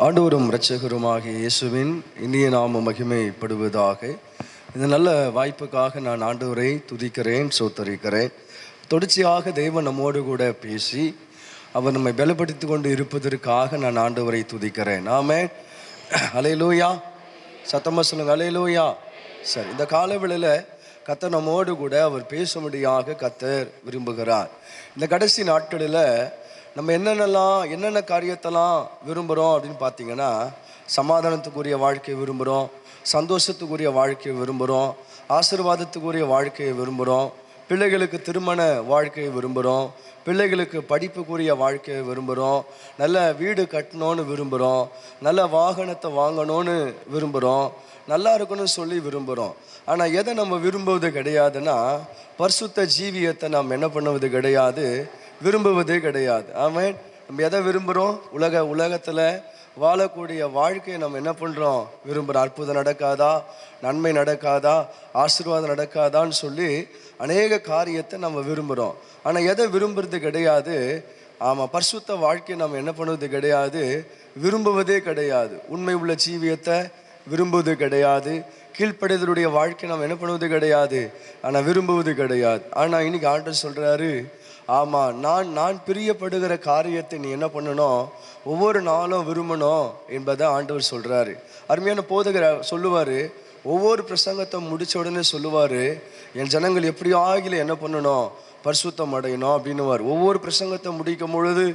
ஆண்டவரும் இரட்சகருமாகிய இயேசுவின் இனிய நாமம் மகிமைப்படுவதாக. இந்த நல்ல வாய்ப்புக்காக நான் ஆண்டவரை துதிக்கிறேன், சோத்தரிக்கிறேன். தொடர்ச்சியாக தேவன் நம்மோடு கூட பேசி அவர் நம்மை பலப்படுத்தி கொண்டு இருப்பதற்காக நான் ஆண்டவரை துதிக்கிறேன். ஆமென். அல்லேலூயா. சத்தமாக சொல்லுங்க, அல்லேலூயா. சரி, இந்த காலவேளையில் கர்த்தர் நம்மோடு கூட அவர் பேசும்படியாக கர்த்தர் விரும்புகிறார். இந்த கடைசி நாட்களில் நம்ம என்னென்ன காரியத்தெல்லாம் விரும்புகிறோம் அப்படின்னு பார்த்தீங்கன்னா, சமாதானத்துக்குரிய வாழ்க்கையை விரும்புகிறோம், சந்தோஷத்துக்குரிய வாழ்க்கையை விரும்புகிறோம், ஆசீர்வாதத்துக்குரிய வாழ்க்கையை விரும்புகிறோம், பிள்ளைகளுக்கு திருமண வாழ்க்கையை விரும்புகிறோம், பிள்ளைகளுக்கு படிப்புக்குரிய வாழ்க்கையை விரும்புகிறோம், நல்ல வீடு கட்டணும்னு விரும்புகிறோம், நல்ல வாகனத்தை வாங்கணும்னு விரும்புகிறோம், நல்லா இருக்கணும்னு சொல்லி விரும்புகிறோம். ஆனால் எதை நம்ம விரும்புவது கிடையாதுன்னா, பரிசுத்த ஜீவியத்தை நாம் என்ன பண்ணுவது கிடையாது, விரும்புவதே கிடையாது. ஆமென். நம்ம எதை விரும்புகிறோம்? உலகத்தில் வாழக்கூடிய வாழ்க்கையை நம்ம என்ன பண்ணுறோம், விரும்புகிறோம். அற்புதம் நடக்காதா, நன்மை நடக்காதா, ஆசீர்வாதம் நடக்காதான்னு சொல்லி அநேக காரியத்தை நம்ம விரும்புகிறோம். ஆனால் எதை விரும்புறது கிடையாது? ஆமாம், பரிசுத்த வாழ்க்கையை நம்ம என்ன பண்ணுவது கிடையாது, விரும்புவதே கிடையாது. உண்மை உள்ள ஜீவியத்தை விரும்புவது கிடையாது. கீழ்ப்படிதலுடைய வாழ்க்கை நம்ம என்ன பண்ணுவது கிடையாது, ஆனால் விரும்புவது கிடையாது. ஆனால் இன்னைக்கு ஆண்டவர் சொல்கிறாரு, ஆமாம், நான் பிரியப்படுகிற காரியத்தை நீ என்ன பண்ணணும், ஒவ்வொரு நாளும் விரும்பணும் என்பதை ஆண்டவர் சொல்கிறாரு. அருமையான போதகர் சொல்லுவார், ஒவ்வொரு பிரசங்கத்தை முடித்த உடனே சொல்லுவார், என் ஜனங்கள் எப்படி ஆகில என்ன பண்ணணும், பரிசுத்தம் அடையணும் அப்படின்னுவார். ஒவ்வொரு பிரசங்கத்தை முடிக்கும் பொழுது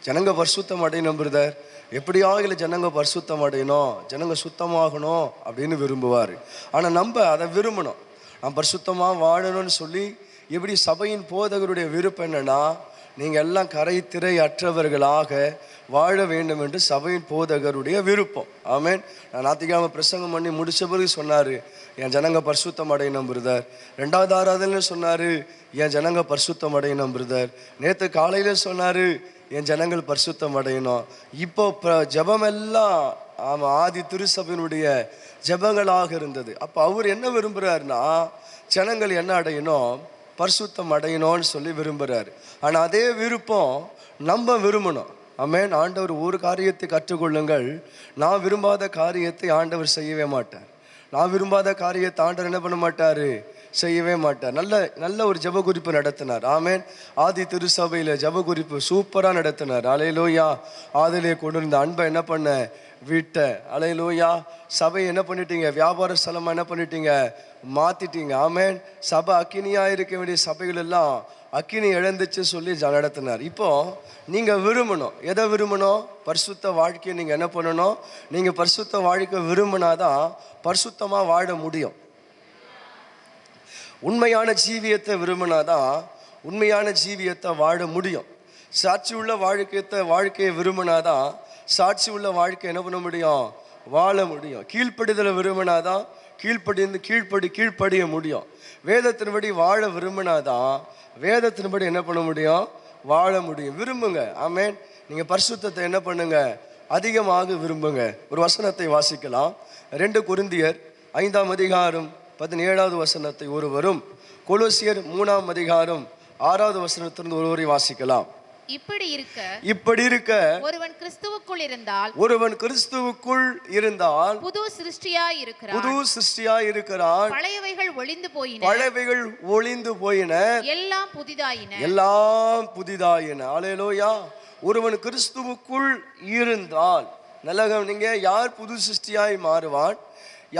ஜனங்க பரிசுத்தம் அடையணும் பிரதர், எப்படி ஆகில ஜனங்க பரிசுத்தம் அடையணும், ஜனங்க சுத்தமாகணும் அப்படின்னு விரும்புவார். ஆனால் நம்ம அதை விரும்பணும், நான் பரிசுத்தமாக வாழணும்னு சொல்லி. எப்படி சபையின் போதகருடைய விருப்பம் என்னன்னா, நீங்கள் எல்லாம் கரை திரை அற்றவர்களாக வாழ வேண்டும் என்று சபையின் போதகருடைய விருப்பம். ஆமென். நான் ஞாயிற்றுக்கிழமை பிரசங்கம் பண்ணி முடிச்ச பிறகு சொன்னார், என் ஜனங்க பரிசுத்தம் அடையணும் பிரதர். ரெண்டாவது ஆராதனையில் சொன்னார், என் ஜனங்க பரிசுத்தம் அடையணும் பிரதர். நேற்று காலையில் சொன்னார், என் ஜனங்கள் பரிசுத்தம் அடையணும். இப்போ ஜபமெல்லாம் ஆமாம் ஆதி திருசபையினுடைய ஜபங்களாக இருந்தது. அப்போ அவர் என்ன விரும்புகிறாருன்னா, ஜனங்கள் என்ன அடையணும், பரிசுத்தம் அடையணும்னு சொல்லி விரும்புகிறாரு. ஆனால் அதே விருப்பம் நம்ம விரும்பணும். ஆமென். ஆண்டவர் ஒரு காரியத்தை கற்றுக்கொள்ளுங்கள், நான் விரும்பாத காரியத்தை ஆண்டவர் செய்யவே மாட்டார். நான் விரும்பாத காரியத்தை ஆண்டவர் என்ன பண்ண மாட்டார், செய்யவே மாட்டார். நல்ல ஒரு ஜப குறிப்பு நடத்தினார். ஆமென். ஆதி திருசபையில் ஜப குறிப்பு சூப்பராக நடத்தினார். அல்லேலூயா. ஆதிலே கொண்டு இருந்த அன்பை என்ன பண்ண விட்ட. அல்லேலூயா. சபை என்ன பண்ணிட்டீங்க, வியாபார ஸ்தலமாக என்ன பண்ணிட்டீங்க, மாற்றிட்டீங்க. ஆமென். சபை அக்கினியாக இருக்க வேண்டிய சபைகள் எல்லாம் அக்கினி இழந்துச்சு சொல்லி நடத்தினார். இப்போ நீங்கள் விரும்பணும், எதை விரும்பணும், பரிசுத்த வாழ்க்கையை நீங்கள் என்ன பண்ணணும், நீங்கள் பரிசுத்த வாழ்க்கை விரும்பினாதான் பரிசுத்தமாக வாழ முடியும். உண்மையான ஜீவியத்தை விரும்பினாதான் உண்மையான ஜீவியத்தை வாழ முடியும். சாட்சி உள்ள வாழ்க்கையை விரும்பினாதான் சாட்சி உள்ள வாழ்க்கை என்ன பண்ண முடியும், வாழ முடியும். கீழ்ப்படிதலை விரும்பினாதான் கீழ்ப்படிய முடியும். வேதத்தின்படி வாழ விரும்பினாதான் வேதத்தின்படி என்ன பண்ண முடியும், வாழ முடியும். விரும்புங்க. ஆமென். நீங்கள் பரிசுத்தத்தை என்ன பண்ணுங்க, அதிகமாக விரும்புங்க. ஒரு வசனத்தை வாசிக்கலாம். 2 கொரிந்தியர் 5ஆம் அதிகாரம் 17வது வசனத்தை ஒருவரும், கொலோசியர் 3ஆம் அதிகாரம் 6வது வசனத்திலிருந்து ஒருவரை வாசிக்கலாம். இப்படி இருக்க ஒருவன் கிறிஸ்துவுக்குள் இருந்தால் புது சிருஷ்டியாய் இருக்கிறான். பழையவைகள் ஒழிந்து போயின, எல்லாம் புதிதாயின. அல்லேலூயா. ஒருவன் கிறிஸ்துவுக்குள் இருந்தால், நல்ல நீங்க, யார் புது சிருஷ்டியாய் மாறுவான்,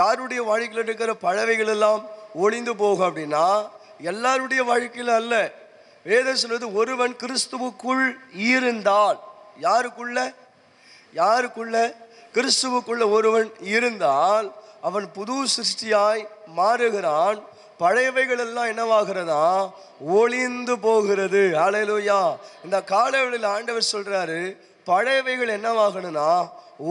யாருடைய வாழ்க்கையில் இருக்கிற பழவைகள் எல்லாம் ஒளிந்து போகும் அப்படின்னா, எல்லாருடைய வாழ்க்கையில் அல்ல. வேதம் சொல்வது, ஒருவன் கிறிஸ்துவுக்குள் இருந்தால். யாருக்குள்ள கிறிஸ்துவுக்குள்ள ஒருவன் இருந்தால் அவன் புது சிருஷ்டியாய் மாறுகிறான். பழையவைகள் எல்லாம் என்னவாகிறதா, ஒளிந்து போகிறது. அல்லேலூயா. இந்த காலவெளியில் ஆண்டவர் சொல்றாரு, பழையவைகள் என்னவாகணும்னா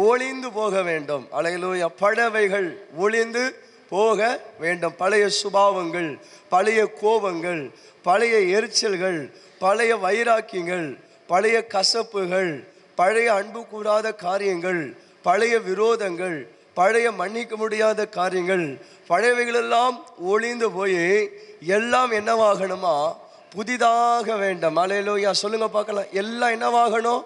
ஒளிந்து போக வேண்டும். அல்லேலூயா. பழையவைகள் ஒளிந்து போக வேண்டும். பழைய சுபாவங்கள், பழைய கோபங்கள், பழைய எரிச்சல்கள், பழைய வைராக்கியங்கள், பழைய கசப்புகள், பழைய அன்பு கூடாத காரியங்கள், பழைய விரோதங்கள், பழைய மன்னிக்க முடியாத காரியங்கள், பழையவைகளெல்லாம் ஒளிந்து போய் எல்லாம் என்னவாகணுமா, புதிதாக வேண்டும். அல்லேலூயா. சொல்லுங்க பார்க்கலாம். எல்லாம் என்னவாகணும்,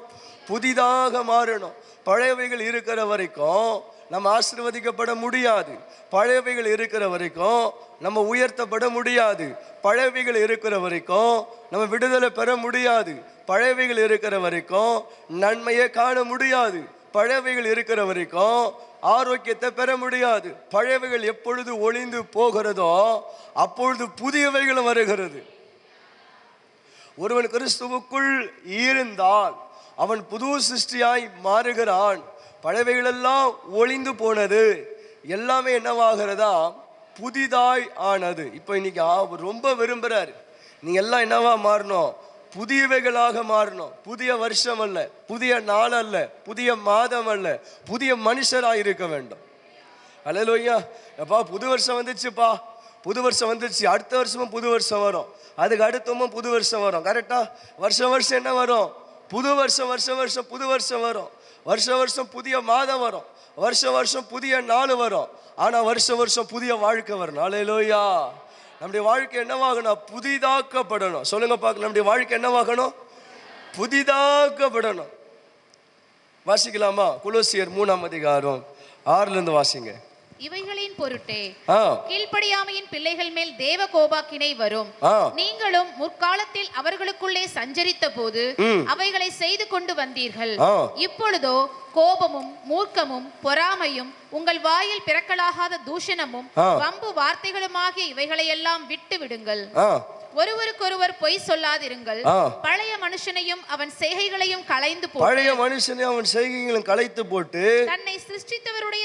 புதிதாக மாறணும். பழையவைகள் இருக்கிற வரைக்கும் நம்ம ஆசீர்வதிக்கப்பட முடியாது. பழையவைகள் இருக்கிற வரைக்கும் நம்ம உயர்த்தப்பட முடியாது. பழையவைகள் இருக்கிற வரைக்கும் நம்ம விடுதலை பெற முடியாது. பழையவைகள் இருக்கிற வரைக்கும் நன்மையை காண முடியாது. பழையவைகள் இருக்கிற வரைக்கும் ஆரோக்கியத்தை பெற முடியாது. பழையவைகள் எப்பொழுது ஒளிந்து போகிறதோ அப்பொழுது புதியவைகளும் வருகிறது. ஒருவன் கிறிஸ்துவுக்குள் இருந்தால் அவன் புது சிருஷ்டியாய் மாறுகிறான். பழையவைகளெல்லாம் ஒளிந்து போனது, எல்லாமே என்னவாகிறதா? புதிதாய் ஆனது. இப்போ இன்னைக்கு அவர் ரொம்ப விரும்புகிறார், நீங்க எல்லாம் என்னவா மாறணும்? புதியவைகளாக மாறணும். புதிய வருஷம் அல்ல, புதிய நாள் அல்ல, புதிய மாதம் அல்ல, புதிய மனுஷராக இருக்க வேண்டும். அல்லேலூயா. அப்பா புது வருஷம் வந்துச்சுப்பா, புது வருஷம் வந்துச்சு, அடுத்த வருஷமும் புது வருஷம் வரும், அதுக்கு அடுத்தமும் புது வருஷம் வரும். கரெக்டா? வருஷம் வருஷம் என்ன வரும்? புது வருஷம். வருஷம் வருஷம் புது வருஷம் வரும். வருஷம் வருஷம் புதிய மாதம் வரும். வருஷம் வருஷம் புதிய நாள் வரும். ஆனா வருஷம் வருஷம் புதிய வாழ்க்கை வரணும். அல்லேலூயா. நம்முடைய வாழ்க்கை என்னவாகணும்? புதிதாக்கப்படணும். சொல்லுங்க பார்க்கலாம், நம்முடைய வாழ்க்கை என்னவாகணும்? புதிதாக்கப்படணும். வாசிக்கலாமா? கொலோசியர் 3ஆம் அதிகாரம் 6ல இருந்து வாசிங்க. இவைகளின் பொருட்டே கீழ்ப்படியாமையின் பிள்ளைகள் மேல் தேவ கோபாக்கினை வரும். நீங்களும் முற்காலத்தில் அவர்களுக்குள்ளே சஞ்சரித்த போது அவைகளை செய்து கொண்டு வந்தீர்கள். இப்பொழுதோ கோபமும் மூர்க்கமும் பொறாமையும் உங்கள் வாயில் பிறக்கலாகாத தூஷணமும் வம்பு வார்த்தைகளுமாகிய இவைகளை எல்லாம் விட்டு விடுங்கள். ஒருவருக்கொருவர் பொய் சொல்லாதிருங்கள். பழைய மனுஷனையும் அவன் செய்கைகளையும் களைந்து போட்டு, பழைய மனுஷனையும் அவன் செய்கைகளையும் களைத்து போட்டு தன்னை சிருஷ்டித்தவருடைய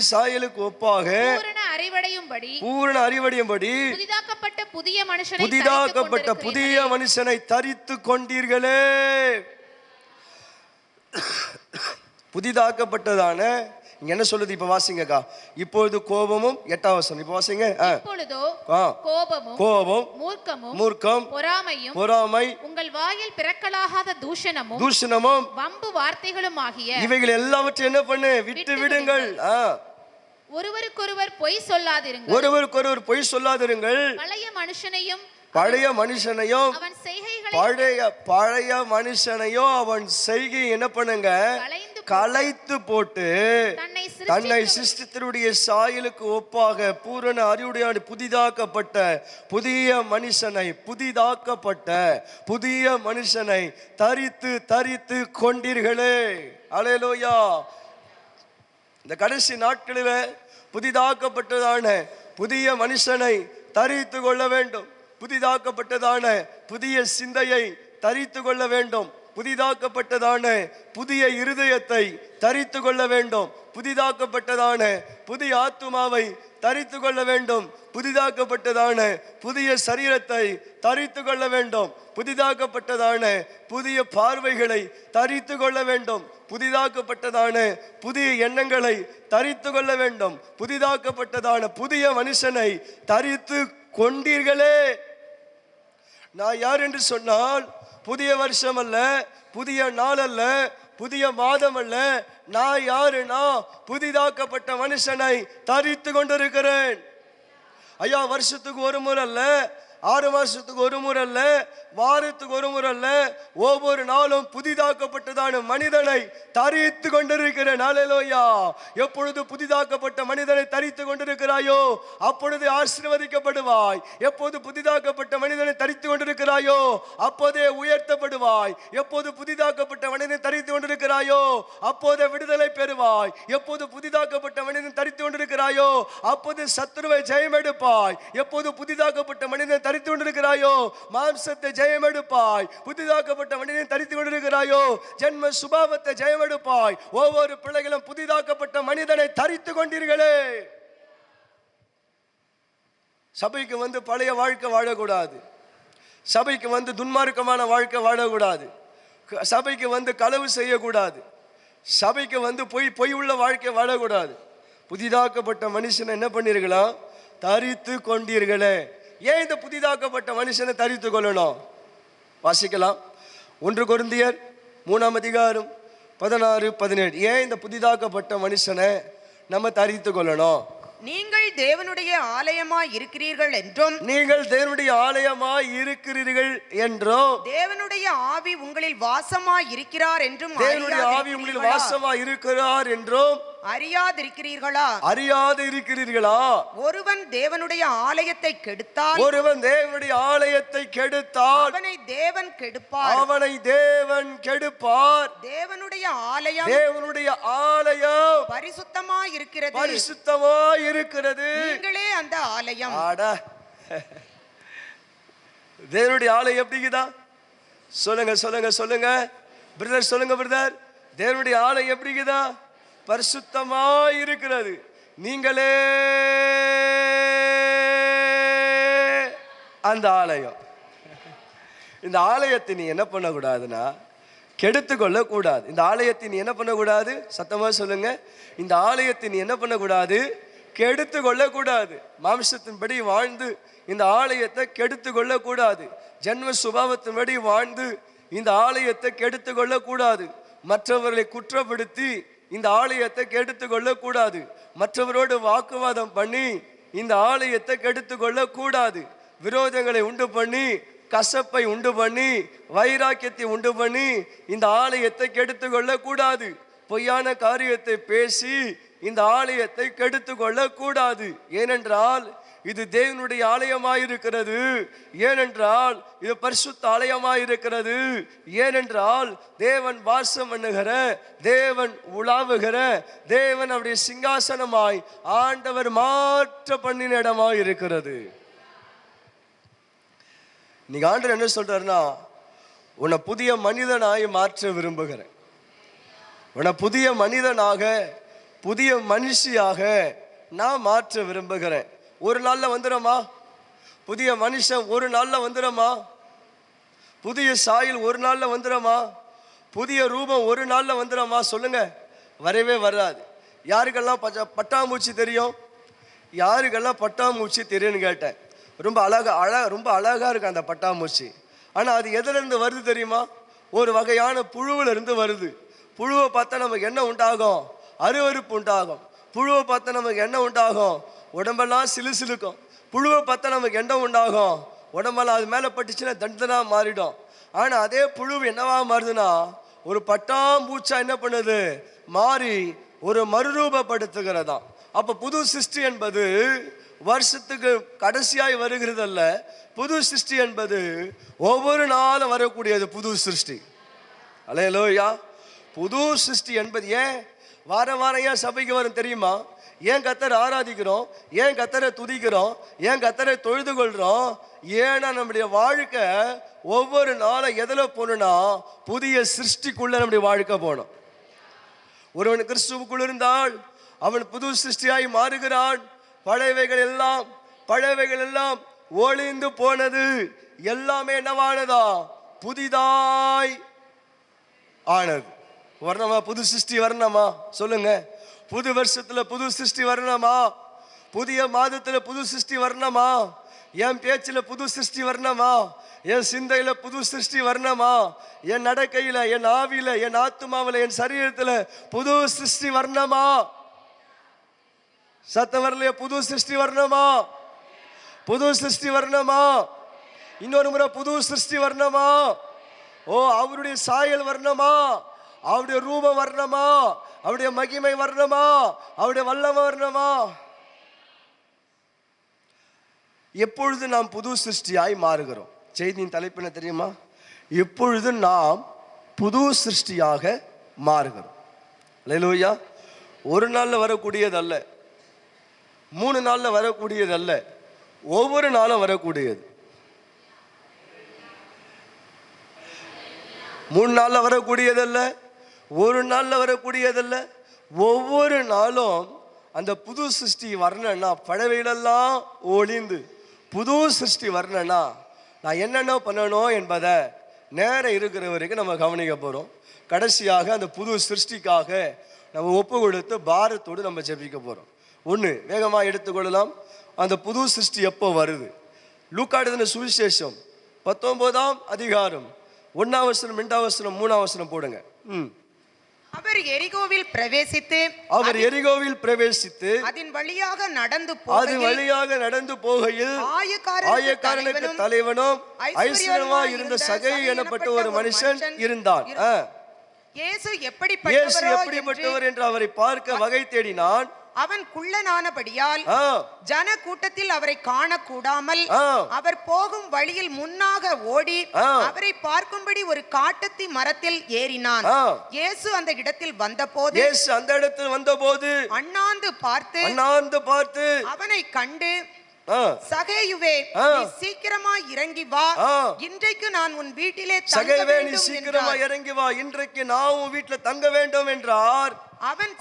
சாயலுக்கு ஒப்பாக பூரண அறிவடையும்படி புதிதாக்கப்பட்ட புதிய மனுஷனை தரித்து கொண்டீர்களே. புதிதாக்கப்பட்டதான இங்க என்ன சொல்லுது? இப்ப வாசிங்கக்கா. இப்பொழுது கோபமும் 8ஆம் வசனம் இப்ப வாசிங்க. இப்பொழுதோ கோபமும் மூர்க்கம் பொறாமை உங்கள் வாயில் பிறக்கலாகாத தூஷணமும் வம்பு வார்த்தைகளும் ஆகிய இவைகள் எல்லாவற்றையும் என்ன பண்ணு? விட்டு விடுங்கள். ஒருவருக்கொருவர் பொய் சொல்லாதிருங்கள். பழைய மனுஷனையும் அவன் செய்கை என்ன பண்ணுங்க? களைத்து போட்டு தன்னை சிருஷ்டித்தருடைய சாயலுக்கு ஒப்பாக பூரண அறிவுடையாடு புதிதாக்கப்பட்ட புதிய மனுஷனை தரித்து கொண்டீர்களே. அல்லேலூயா. இந்த கடைசி நாட்களில் புதிதாக்கப்பட்டதான புதிய மனுஷனை தரித்து கொள்ள வேண்டும். புதிதாக்கப்பட்டதான புதிய சிந்தையை தரித்து கொள்ள வேண்டும். புதிதாக்கப்பட்டதான புதிய இருதயத்தை தரித்து கொள்ள வேண்டும். புதிதாக்கப்பட்டதான புதிய ஆத்துமாவை தரித்து கொள்ள வேண்டும். புதிதாக்கப்பட்டதான புதிய சரீரத்தை தரித்து கொள்ள வேண்டும். புதிதாக்கப்பட்டதான புதிய பார்வைகளை தரித்து கொள்ள வேண்டும். புதிதாக்கப்பட்டதான புதிய எண்ணங்களை தரித்து கொள்ள வேண்டும். புதிதாக்கப்பட்டதான புதிய மனுஷனை தரித்து கொண்டீர்களே. நான் யார் என்று சொன்னால், புதிய வருஷம் அல்ல, புதிய நாள் அல்ல, புதிய மாதம் அல்ல. நான் யாருன்னா புதிதாக்கப்பட்ட மனுஷனை தரித்து கொண்டிருக்கிறேன். ஐயா, வருஷத்துக்கு ஒரு முறை அல்ல, 6 மாசத்துக்கு ஒரு முறை அல்ல, வாரத்துக்கு ஒரு முறை அல்ல, ஒவ்வொரு நாளும் புதிதாக்கப்பட்டதான மனிதனை தரித்து கொண்டிருக்கிறேன். அல்லேலூயா. எப்பொழுது புதிதாக்கப்பட்ட மனிதனை தரித்து கொண்டிருக்கிறாயோ அப்பொழுது ஆசீர்வதிக்கப்படுவாய். எப்போது புதிதாக்கப்பட்ட மனிதனை தரித்து கொண்டிருக்கிறாயோ அப்போதே உயர்த்தப்படுவாய். எப்போது புதிதாக்கப்பட்ட மனிதனை தரித்து கொண்டிருக்கிறாயோ அப்போதே விடுதலை பெறுவாய். எப்போது புதிதாக்கப்பட்ட மனிதனை தரித்து கொண்டிருக்கிறாயோ அப்போது சத்துருவை ஜெயம் எடுப்பாய். எப்போது புதிதாக்கப்பட்ட மனிதனை தரித்து கொண்டிருக்கிறாயோ மாம்சத்தை ஜெயம் எடுப்பாய். புதிதாக்கப்பட்ட மனிதனை தரித்து கொண்டிருக்கிறாயோ ஜென்ம சுபாவத்தை ஜெயம் எடுப்பாய். ஒவ்வொரு பிள்ளைகளும் புதிதாக்கப்பட்ட மனிதனை தரித்து கொண்டீர்களே. சபைக்கு வந்து பழைய வாழ்க்கை வாழக்கூடாது. சபைக்கு வந்து துன்மார்க்கமான வாழ்க்கை வாழக்கூடாது. சபைக்கு வந்து களவு செய்யக்கூடாது. சபைக்கு வந்து பொய் உள்ள வாழ்க்கை வாழக்கூடாது. புதிதாக்கப்பட்ட மனுஷனை என்ன பண்ணீர்களா? தரித்து கொண்டீர்களே. ஏன் இந்த புதிதாக்கப்பட்ட மனுஷனை தரித்து கொள்ளணும்? வாசிக்கலாம். 1 கொரிந்தியர் 3ஆம் அதிகாரம் 16, 17. ஏன் இந்த புதிதாக்கப்பட்ட மனுஷனை நம்ம தரித்து கொள்ளணும்? நீங்கள் தேவனுடைய ஆலயமாய் இருக்கிறீர்கள் என்றும், நீங்கள் தேவனுடைய ஆலயமாய் இருக்கிறீர்கள் என்றும், தேவனுடைய ஆவி உங்களில் வாசமாய் இருக்கிறார் என்றும், தேவனுடைய ஆவி உங்களில் வாசமாய் இருக்கிறார் என்றும் அறியாதிருக்கிறீர்களா? அறியாது இருக்கிறீர்களா? ஒருவன் தேவனுடைய ஆலயத்தை கெடுத்தால், ஒருவன் தேவனுடைய ஆலயத்தை கெடுத்தால் அவனை தேவன் கெடுப்பார். அவனை தேவன் கெடுப்பார். தேவனுடைய ஆலயம், தேவனுடைய ஆலயம் பரிசுத்தமாய் இருக்கிறது, பரிசுத்தமாய் இருக்கிறது. நீங்களே அந்த ஆலயம். ஆடா, தேவனுடைய ஆலயம் எப்படிக்குதா? சொல்லுங்க சொல்லுங்க சொல்லுங்க பிரதர், சொல்லுங்க பிரதர். தேவனுடைய ஆலயம் எப்படிக்குதா? பரிசுத்தமாய் இருக்கிறது. நீங்களே அந்த ஆலயம். இந்த ஆலயத்தை நீ என்ன பண்ணக்கூடாதுன்னா கெடுத்து கொள்ளக்கூடாது. இந்த ஆலயத்தை நீ என்ன பண்ணக்கூடாது? சத்தமாக சொல்லுங்க. இந்த ஆலயத்தை நீ என்ன பண்ணக்கூடாது? கெடுத்து கொள்ளக்கூடாது. மாம்சத்தின்படி வாழ்ந்து இந்த ஆலயத்தை கெடுத்து கொள்ளக்கூடாது. ஜென்ம சுபாவத்தின்படி வாழ்ந்து இந்த ஆலயத்தை கெடுத்து கொள்ளக்கூடாது. மற்றவர்களை குற்றப்படுத்தி இந்த ஆலயத்தை கெடுத்து கொள்ளக்கூடாது. மற்றவரோடு வாக்குவாதம் பண்ணி இந்த ஆலயத்தை கெடுத்து கொள்ளக்கூடாது. விரோதங்களை உண்டு பண்ணி, கசப்பை உண்டு பண்ணி, வைராக்கியத்தை உண்டு பண்ணி இந்த ஆலயத்தை கெடுத்து கொள்ளக்கூடாது. பொய்யான காரியத்தை பேசி இந்த ஆலயத்தை கெடுத்து கொள்ளக்கூடாது. ஏனென்றால் இது தேவனுடைய ஆலயமாயிருக்கிறது. ஏனென்றால் இது பரிசுத்த ஆலயமாயிருக்கிறது. ஏனென்றால் தேவன் வாசம் பண்ணுகிற, தேவன் உலாவுகிற, தேவன் அவருடைய சிங்காசனமாய் ஆண்டவர் மாற்ற பண்ணின இடமாய் இருக்கிறது. இன்னைக்கு ஆண்டவர் என்ன சொல்றாருன்னா, உன்னை புதிய மனிதனாய் மாற்ற விரும்புகிறேன். உன்னை புதிய மனிதனாக, புதிய மனுஷியாக நான் மாற்ற விரும்புகிறேன். ஒரு நாள்ல வந்துடுமா? புதிய மனுஷன் ஒரு நாள்ல வந்துடுமா? புதிய சாயல் ஒரு நாள்ல வந்துடுமா? புதிய ரூபம் ஒரு நாள்ல வந்துடுமா? சொல்லுங்க. வரவே வராது. யாருக்கெல்லாம் பட்டாம்பூச்சி தெரியும்? யாருக்கெல்லாம் பட்டாம்பூச்சி தெரியும்னு கேட்டேன். ரொம்ப அழகா இருக்கு அந்த பட்டாம்பூச்சி. ஆனா அது எதுலேருந்து வருது தெரியுமா? ஒரு வகையான புழுவில் இருந்து வருது. புழுவை பார்த்தா நமக்கு என்ன உண்டாகும்? அருவருப்பு உண்டாகும். புழுவை பார்த்தா நமக்கு என்ன உண்டாகும்? உடம்பெல்லாம் சிலுசிலுக்கும். புழுவை பார்த்தா நமக்கு என்ன உண்டாகும்? உடம்பெல்லாம் அது மேலே பட்டுச்சுன்னா தண்டனா மாறிடும். ஆனால் அதே புழு என்னவா மாறுதுன்னா ஒரு பட்டாம்பூச்சா என்ன பண்ணுது? மாறி ஒரு மறுரூபப்படுத்துகிறதாம். அப்போ புது சிருஷ்டி என்பது வருஷத்துக்கு கடைசியாய் வருகிறதல்ல. புது சிருஷ்டி என்பது ஒவ்வொரு நாளும் வரக்கூடியது புது சிருஷ்டி. அல்லேலூயா. புது சிருஷ்டி என்பது ஏன் வாரம் ஏன் சபைக்கு வரும் தெரியுமா? ஏன் கர்த்தரை ஆராதிக்கிறோம்? ஏன் கர்த்தரை துதிக்கிறோம்? ஏன் கர்த்தரை தொழுது கொள்றோம்? ஏன்னா நம்முடைய வாழ்க்கை ஒவ்வொரு நாளும் எதில் போகணும்னா புதிய சிருஷ்டிக்குள்ள நம்முடைய வாழ்க்கை போகணும். ஒருவன் கிறிஸ்துவுக்குள் இருந்தால் அவன் புது சிருஷ்டியாய் மாறுகிறான். பழையவைகள் எல்லாம் ஒளிந்து போனது, எல்லாமே என்னவானதா? புதிதாய் ஆனது. வரணுமா? புது சிருஷ்டி வரணுமா? சொல்லுங்க. புது வருஷத்துல புது சிருஷ்டி வரணுமா? புதிய மாதத்துல புது சிருஷ்டி வரணுமா? என் பேச்சில் புது சிருஷ்டி வரணுமா? என் சிந்தையில புது சிருஷ்டி வரணுமா? என் நடக்கையில, என் ஆவியில, என் ஆத்துமாவில, என் சரீரத்துல புது சிருஷ்டி வரணுமா? சத்தம் வரலையே? புது சிருஷ்டி வரணுமா? புது சிருஷ்டி வரணுமா? இன்னொரு முறை புது சிருஷ்டி வரணுமா? ஓ, அவருடைய சாயல் வரணுமா? அவருடைய ரூபம் வரணுமா? அவருடைய மகிமை வரணுமா? அவருடைய வல்லமை வரணுமா? எப்பொழுது நாம் புது சிருஷ்டியாய் மாறுகிறோம்? செய்தியின் தலைப்பு என்ன தெரியுமா? எப்பொழுது நாம் புது சிருஷ்டியாக மாறுகிறோம். அல்லேலூயா. ஒரு நாளில் வரக்கூடியதல்ல, 3 நாளில் வரக்கூடியதல்ல, ஒவ்வொரு நாளும் வரக்கூடியது. 3 நாளில் வரக்கூடியதல்ல, ஒரு நாளில் வரக்கூடியதல்ல, ஒவ்வொரு நாளும் அந்த புது சிருஷ்டி வரணும்னா, பழவையிலெல்லாம் ஒளிந்து புது சிருஷ்டி வரணும்னா நான் என்னென்ன பண்ணணும் என்பதை நேரம் இருக்கிற வரைக்கும் நம்ம கவனிக்க போகிறோம். கடைசியாக அந்த புது சிருஷ்டிக்காக நம்ம ஒப்பு கொடுத்து பாரத்தோடு நம்ம ஜெபிக்க போகிறோம். ஒன்று வேகமாக எடுத்துக்கொள்ளலாம். அந்த புது சிருஷ்டி எப்போ வருது? லூக்கா எழுதின சுவிசேஷம் 19ஆம் அதிகாரம் 1ஆம் வசனம், 2ஆம் வசனம், 3ஆம் வசனம் போடுங்க. அவர் எரிகோவில் பிரவேசித்து அதன் வழியாக நடந்து போகையில் ஆயக்காரனுக்கு தலைவனும் ஐஸ்வர்யமாய் இருந்த சகை எனப்பட்ட ஒரு மனுஷன் இருந்தான். இயேசு எப்படிப்பட்டவர் என்று அவரை பார்க்க வகை தேடினான். அவன் குள்ளனானபடியால் ஜன கூட்டத்தில் அவரை காணக்கூடாமல் அவர் போகும் வழியில் முன்னாக ஓடி அவரை பார்க்கும்படி ஒரு காட்டத்தி மரத்தில் ஏறினான். இயேசு அந்த இடத்தில் வந்தபோது அண்ணாந்து பார்த்து அவனை கண்டு, சகேயுவே, நீ சீக்கிரமாய் இறங்கி வா, இன்றைக்கு நான் உன் வீட்டிலே தங்க வேண்டும் என்றார்.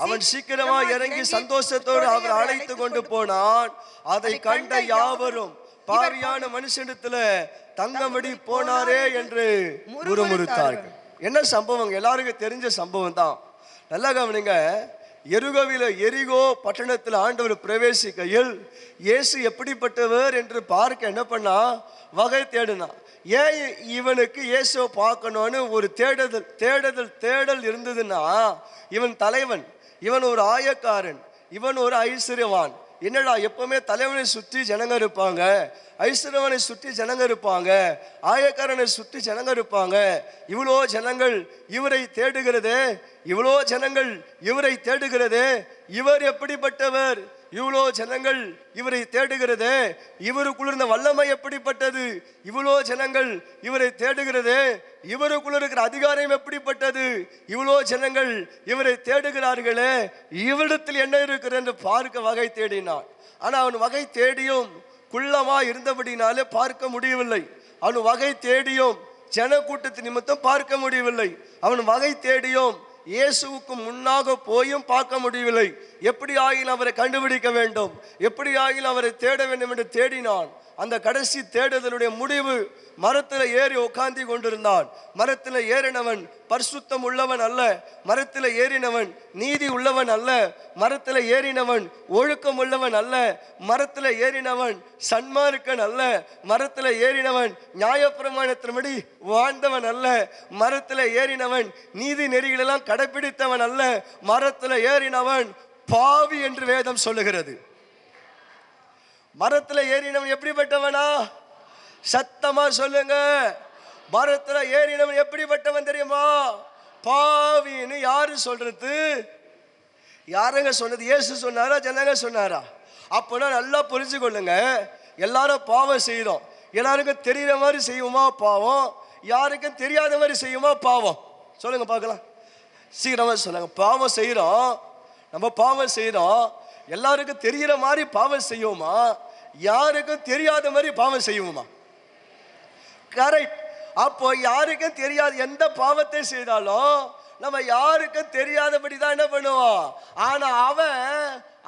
அவன் சீக்கிரமாய் இறங்கி சந்தோஷத்தோடு அவர் அழைத்து கொண்டு போனான். அதை கண்ட யாவரும் பாவியான மனுஷனிடத்துல தங்கமடி போனாரே என்று முறுமுறுத்தார்கள். என்ன சம்பவம்? எல்லாருக்கும் தெரிஞ்ச சம்பவம் தான். நல்லா கவனிங்க. எரிகோ பட்டணத்தில் ஆண்டவர் பிரவேசிக்கையில் இயேசு எப்படிப்பட்டவர் என்று பார்க்க என்ன பண்ணா? வகை தேடினா. ஏன் இவனுக்கு இயேசுவை பார்க்கணும்னு ஒரு தேடல் இருந்ததுன்னா, இவன் தலைவன், இவன் ஒரு ஆயக்காரன், இவன் ஒரு ஐஸ்வர்யவான். என்னடா எப்பவுமே தலைவனை சுற்றி ஜனங்க இருப்பாங்க, ஐஸ்வர்யவனை சுற்றி ஜனங்க இருப்பாங்க, ஆயக்காரனை சுற்றி ஜனங்க இருப்பாங்க. இவ்வளோ ஜனங்கள் இவரை தேடுகிறதே, இவர் எப்படிப்பட்டவர்? இவ்வளோ ஜனங்கள் இவரை தேடுகிறதே, இவருக்குள்ள இருந்த வல்லமை எப்படிப்பட்டது? இவ்வளோ ஜனங்கள் இவரை தேடுகிறதே, இவருக்குள்ள இருக்கிற அதிகாரம் எப்படிப்பட்டது? இவ்வளோ ஜனங்கள் இவரை தேடுகிறார்களே, இவ்விடத்தில் என்ன இருக்கிறது என்று பார்க்க வகை தேடினான். ஆனா அவன் வகை தேடியும் குள்ளமா இருந்தபடினாலே பார்க்க முடியவில்லை. அவன் வகை தேடியும் ஜன கூட்டத்தின் நிமித்தம் பார்க்க முடியவில்லை. அவன் வகை தேடியும் இயேசுவுக்கு முன்னாக போயும் பார்க்க முடியவில்லை. எப்படி ஆகிலும் அவரை கண்டுபிடிக்க வேண்டும், எப்படி ஆகிலும் அவரை தேட வேண்டும் என்று தேடினான். அந்த கடைசி தேடுதலுடைய முடிவு, மரத்தில் ஏறி உட்கார்ந்து கொண்டிருந்தான். மரத்தில் ஏறினவன் பரிசுத்தம் உள்ளவன் அல்ல, மரத்தில் ஏறினவன் நீதி உள்ளவன் அல்ல, மரத்தில் ஏறினவன் ஒழுக்கம் உள்ளவன் அல்ல, மரத்தில் ஏறினவன் சன்மார்க்கன் அல்ல, மரத்தில் ஏறினவன் நியாயப்பிரமாணத்தின்படி வாழ்ந்தவன் அல்ல, மரத்தில் ஏறினவன் நீதி நெறிகளெல்லாம் கடைபிடித்தவன் அல்ல, மரத்தில் ஏறினவன் பாவி என்று வேதம் சொல்லுகிறது. மரத்தில் ஏறினவன் எப்படிப்பட்டவனா? சத்தமா சொல்லுங்க. மரத்தில் ஏறினவன் எப்படிப்பட்டவன் தெரியுமா? பாவின்னு யாரு சொல்றது? யாருங்க சொன்னது? இயேசு சொன்னாரா, ஜனங்க சொன்னாரா? அப்போனா நல்லா புரிஞ்சு கொள்ளுங்க. எல்லாரும் பாவம் செய்யறோம். எல்லாருக்கும் தெரிகிற மாதிரி செய்வோமா பாவம்? யாருக்கும் தெரியாத மாதிரி செய்யுமா பாவம்? சொல்லுங்க பார்க்கலாம், சீக்கிரமா சொல்லுங்க. பாவம் செய்யறோம், நம்ம பாவம் செய்யறோம். எல்லாருக்கும் தெரிகிற மாதிரி பாவம் செய்வோமா, யாருக்கும் தெரியாத மாதிரி பாவம் செய்வோமா? கரெக்ட். அப்போ யாருக்கும் தெரியாது எந்த பாவத்தை செய்தாலும் நம்ம யாருக்கும் தெரியாதபடி தான் என்ன பண்ணுவோம். ஆனா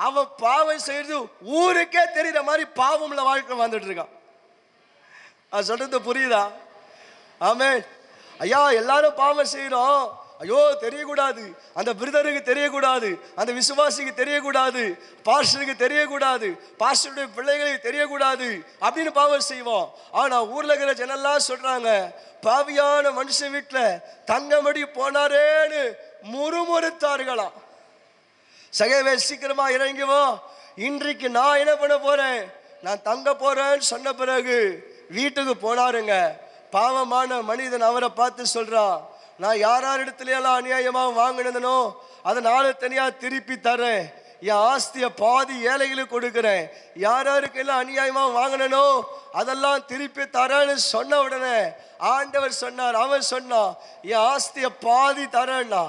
அவன் பாவம் செய்யறது ஊருக்கே தெரிகிற மாதிரி பாவம்ல வாழ்க்கை வந்துட்டு இருக்கான். அது சொல்றது புரியுதா? ஆமென். ஐயா, எல்லாரும் பாவம் செய்யறோம், ஐயோ தெரியக்கூடாது, அந்த பிரதருக்கு தெரியக்கூடாது, அந்த விசுவாசிக்கு தெரியக்கூடாது, பாஸ்டருக்கு தெரியக்கூடாது, பாஸ்டருடைய பிள்ளைகளுக்கு தெரியக்கூடாது அப்படின்னு பாவம் செய்வோம். ஆனா ஊர்ல இருக்கிற ஜனெல்லாம் சொல்றாங்க, பாவியான மனுஷன் வீட்டில் தங்கமடி போனாரேன்னு முறுமுறுத்தார்களாம். சகவே சீக்கிரமா இறங்குவோம், இன்றைக்கு நான் என்ன பண்ண போறேன், நான் தங்க போறேன்னு சொன்ன பிறகு வீட்டுக்கு போனாருங்க. பாவமான மனிதன் அவரை பார்த்து சொல்றான், நான் யார் இடத்துல எல்லாம் அநியாயமாக வாங்கினதனோ அதை நாலு தனியா திருப்பி தரேன், என் ஆஸ்தியை பாதி ஏழைகளுக்கு கொடுக்குறேன், யாருக்கெல்லாம் அநியாயமாக வாங்கினனோ அதெல்லாம் திருப்பி தரேன்னு சொன்ன உடனே ஆண்டவர் சொன்னார், அவன் சொன்னான், என் ஆஸ்தியை பாதி தரேன்னா,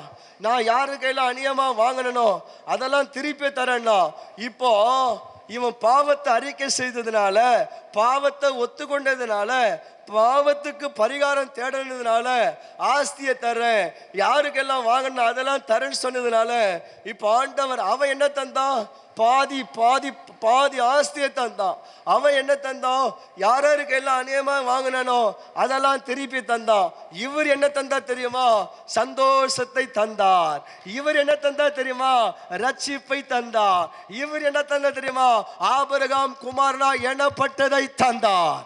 நான் யாருக்கெல்லாம் அநியாயமாக வாங்கினனோ அதெல்லாம் திருப்பி தரேன்னா. இப்போ இவன் பாவத்தை அறிக்கை செய்ததுனால, பாவத்தை ஒத்துக்கொண்டதுனால, பாவத்துக்கு பரிகாரம் தேடுனதுனால ஆஸ்தியை தரேன், யாருக்கெல்லாம் வாங்கணும் அதெல்லாம் தரேன்னு சொன்னதுனால இப்போ ஆண்டவர் அவன் என்ன தந்தான், பாதி பாதி பாதி ஆஸ்தியை தந்தான். அவன் என்ன தந்தான், யாருக்கு எல்லாம் அநியாயமாக வாங்கினானோ அதெல்லாம் திருப்பி தந்தான். இவர் என்ன தந்தா தெரியுமா, சந்தோஷத்தை தந்தார். இவர் என்ன தந்தா தெரியுமா, ரட்சிப்பை தந்தார். இவர் என்ன தந்தா தெரியுமா, ஆபிரகாம் குமாரனா எனப்பட்டதை தந்தார்.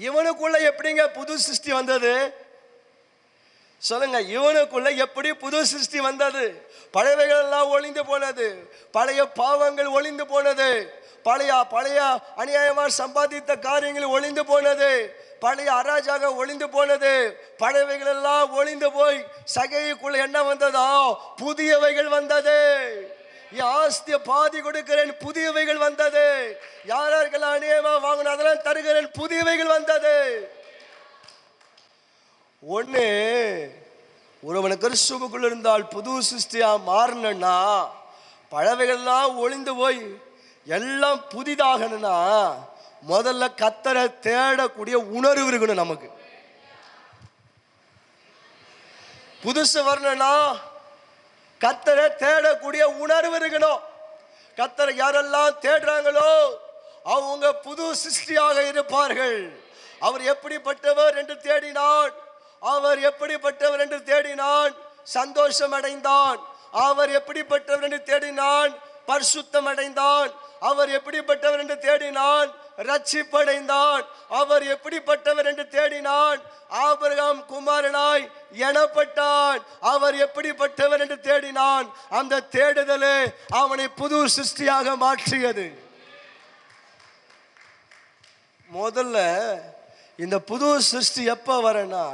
இவனுக்குள்ள எப்படிங்க புது சிருஷ்டி வந்தது? சொல்லுங்க, இவனுக்குள்ள எப்படி புது சிருஷ்டி வந்தது? பழையவைகள் எல்லாம் ஒளிந்து போனது, பழைய பாவங்கள் ஒளிந்து போனது, பழைய பழைய அநியாயமா சம்பாதித்த காரியங்கள் ஒளிந்து போனது, பழைய அராஜாக ஒளிந்து போனது, பழையவைகள் எல்லாம் ஒளிந்து போய் சகைக்குள்ள என்ன வந்ததா? புதியவைகள் வந்தது. ஆஸ்திய பாதி கொடுக்கிறேன், புதியவைகள் வந்தது. யாரெல்லாம் அநியாயமா வாங்கணும் அதெல்லாம் தருகிறேன், புதியவைகள் வந்தது. ஒண்ணு, ஒருவன் கிறிஸ்துவுக்குள் இருந்தால் புது சிருஷ்டியா மாறணும்னா, பழவைகள்லாம் ஒளிந்து போய் எல்லாம் புதிதாகணும்னா முதல்ல கர்த்தரை தேடக்கூடிய உணர்வு இருக்கணும் நமக்கு. புதுசு வரணும்னா கர்த்தரை தேடக்கூடிய உணர்வு இருக்கணும். கர்த்தரை யாரெல்லாம் தேடுறாங்களோ அவங்க புது சிருஷ்டியாக இருப்பார்கள். அவர் எப்படிப்பட்டவர் என்று தேடினான், அவர் எப்படிப்பட்டவர் என்று தேடினான், சந்தோஷம் அடைந்தான். அவர் எப்படிப்பட்டவர் என்று தேடினான், பரிசுத்தம் அடைந்தான். அவர் எப்படிப்பட்டவர் என்று தேடினான், ரட்சிப்படைந்தான். அவர் எப்படிப்பட்டவர் என்று தேடினான், ஆபிரகாம் குமாரனாய் எண்ணப்பட்டான். அவர் எப்படிப்பட்டவர் என்று தேடினான், அந்த தேடுதலே அவனை புது சிருஷ்டியாக மாற்றியது. முதல்ல இந்த புது சிருஷ்டி எப்ப வரனா,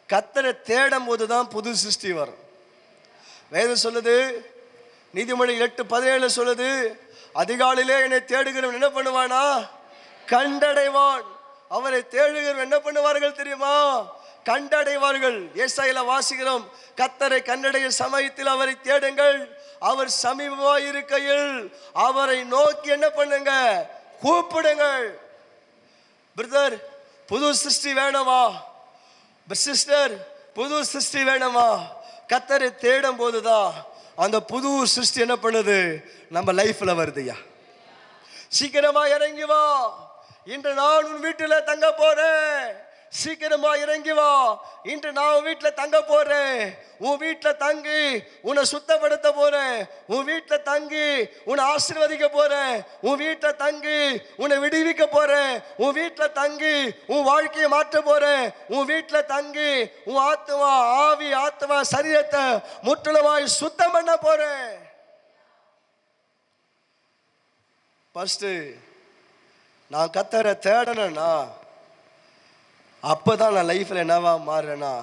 கர்த்தரை தேடும் போதுதான் புது சிருஷ்டி வரும். வேதம் சொல்லுது, நீதிமொழி 8:17 சொல்லுது, அதிகாலையிலே என்னை தேடுகிறவன் என்ன பண்ணுவானா? கண்டடைவான். அவரை தேடுகிறவன் என்ன பண்ணுவார்கள் தெரியுமா? கண்டடைவார்கள். ஏசாயில வாசிக்கிறோம், கர்த்தரை கண்டடைய சமயத்தில் அவரை தேடுங்கள், அவர் சமீபமாய் இருக்கையில் அவரை நோக்கி என்ன பண்ணுங்க? கூப்பிடுங்கள். பிரதர், புது சிருஷ்டி வேணுமா? சிஸ்டர், புது சிருஷ்டி வேணுமா? கர்த்தரை தேடும் போதுதான் அந்த புது சிருஷ்டி என்ன பண்ணுது? நம்ம லைஃப்ல வருதுயா. சீக்கிரமா இறங்கி வா, இன்று நான் உன் வீட்டுல தங்க போறேன். சீக்கிரமா இறங்கி வா, இன்று நான் வீட்டுல தங்க போறேன். உன் வீட்டுல தங்கி உன்னை சுத்தப்படுத்த போறேன். உன் வீட்டுல தங்கி உன்னை ஆசீர்வதிக்க போறேன். உன் வீட்டுல தங்கி உன்னை விடுவிக்க போறேன். உன் வீட்டுல தங்கி உன் வாழ்க்கையை மாற்ற போறேன். உன் வீட்டுல தங்கி உன் ஆத்மா, ஆவி, ஆத்மா, சரீரத்தை முற்றிலுமாய் சுத்தம் பண்ண போறேன். ஃபர்ஸ்ட் நான் கர்த்தரை தேடணும்னா அப்பதான் நான் லைஃப்ல என்னவா மாறுறேன்னா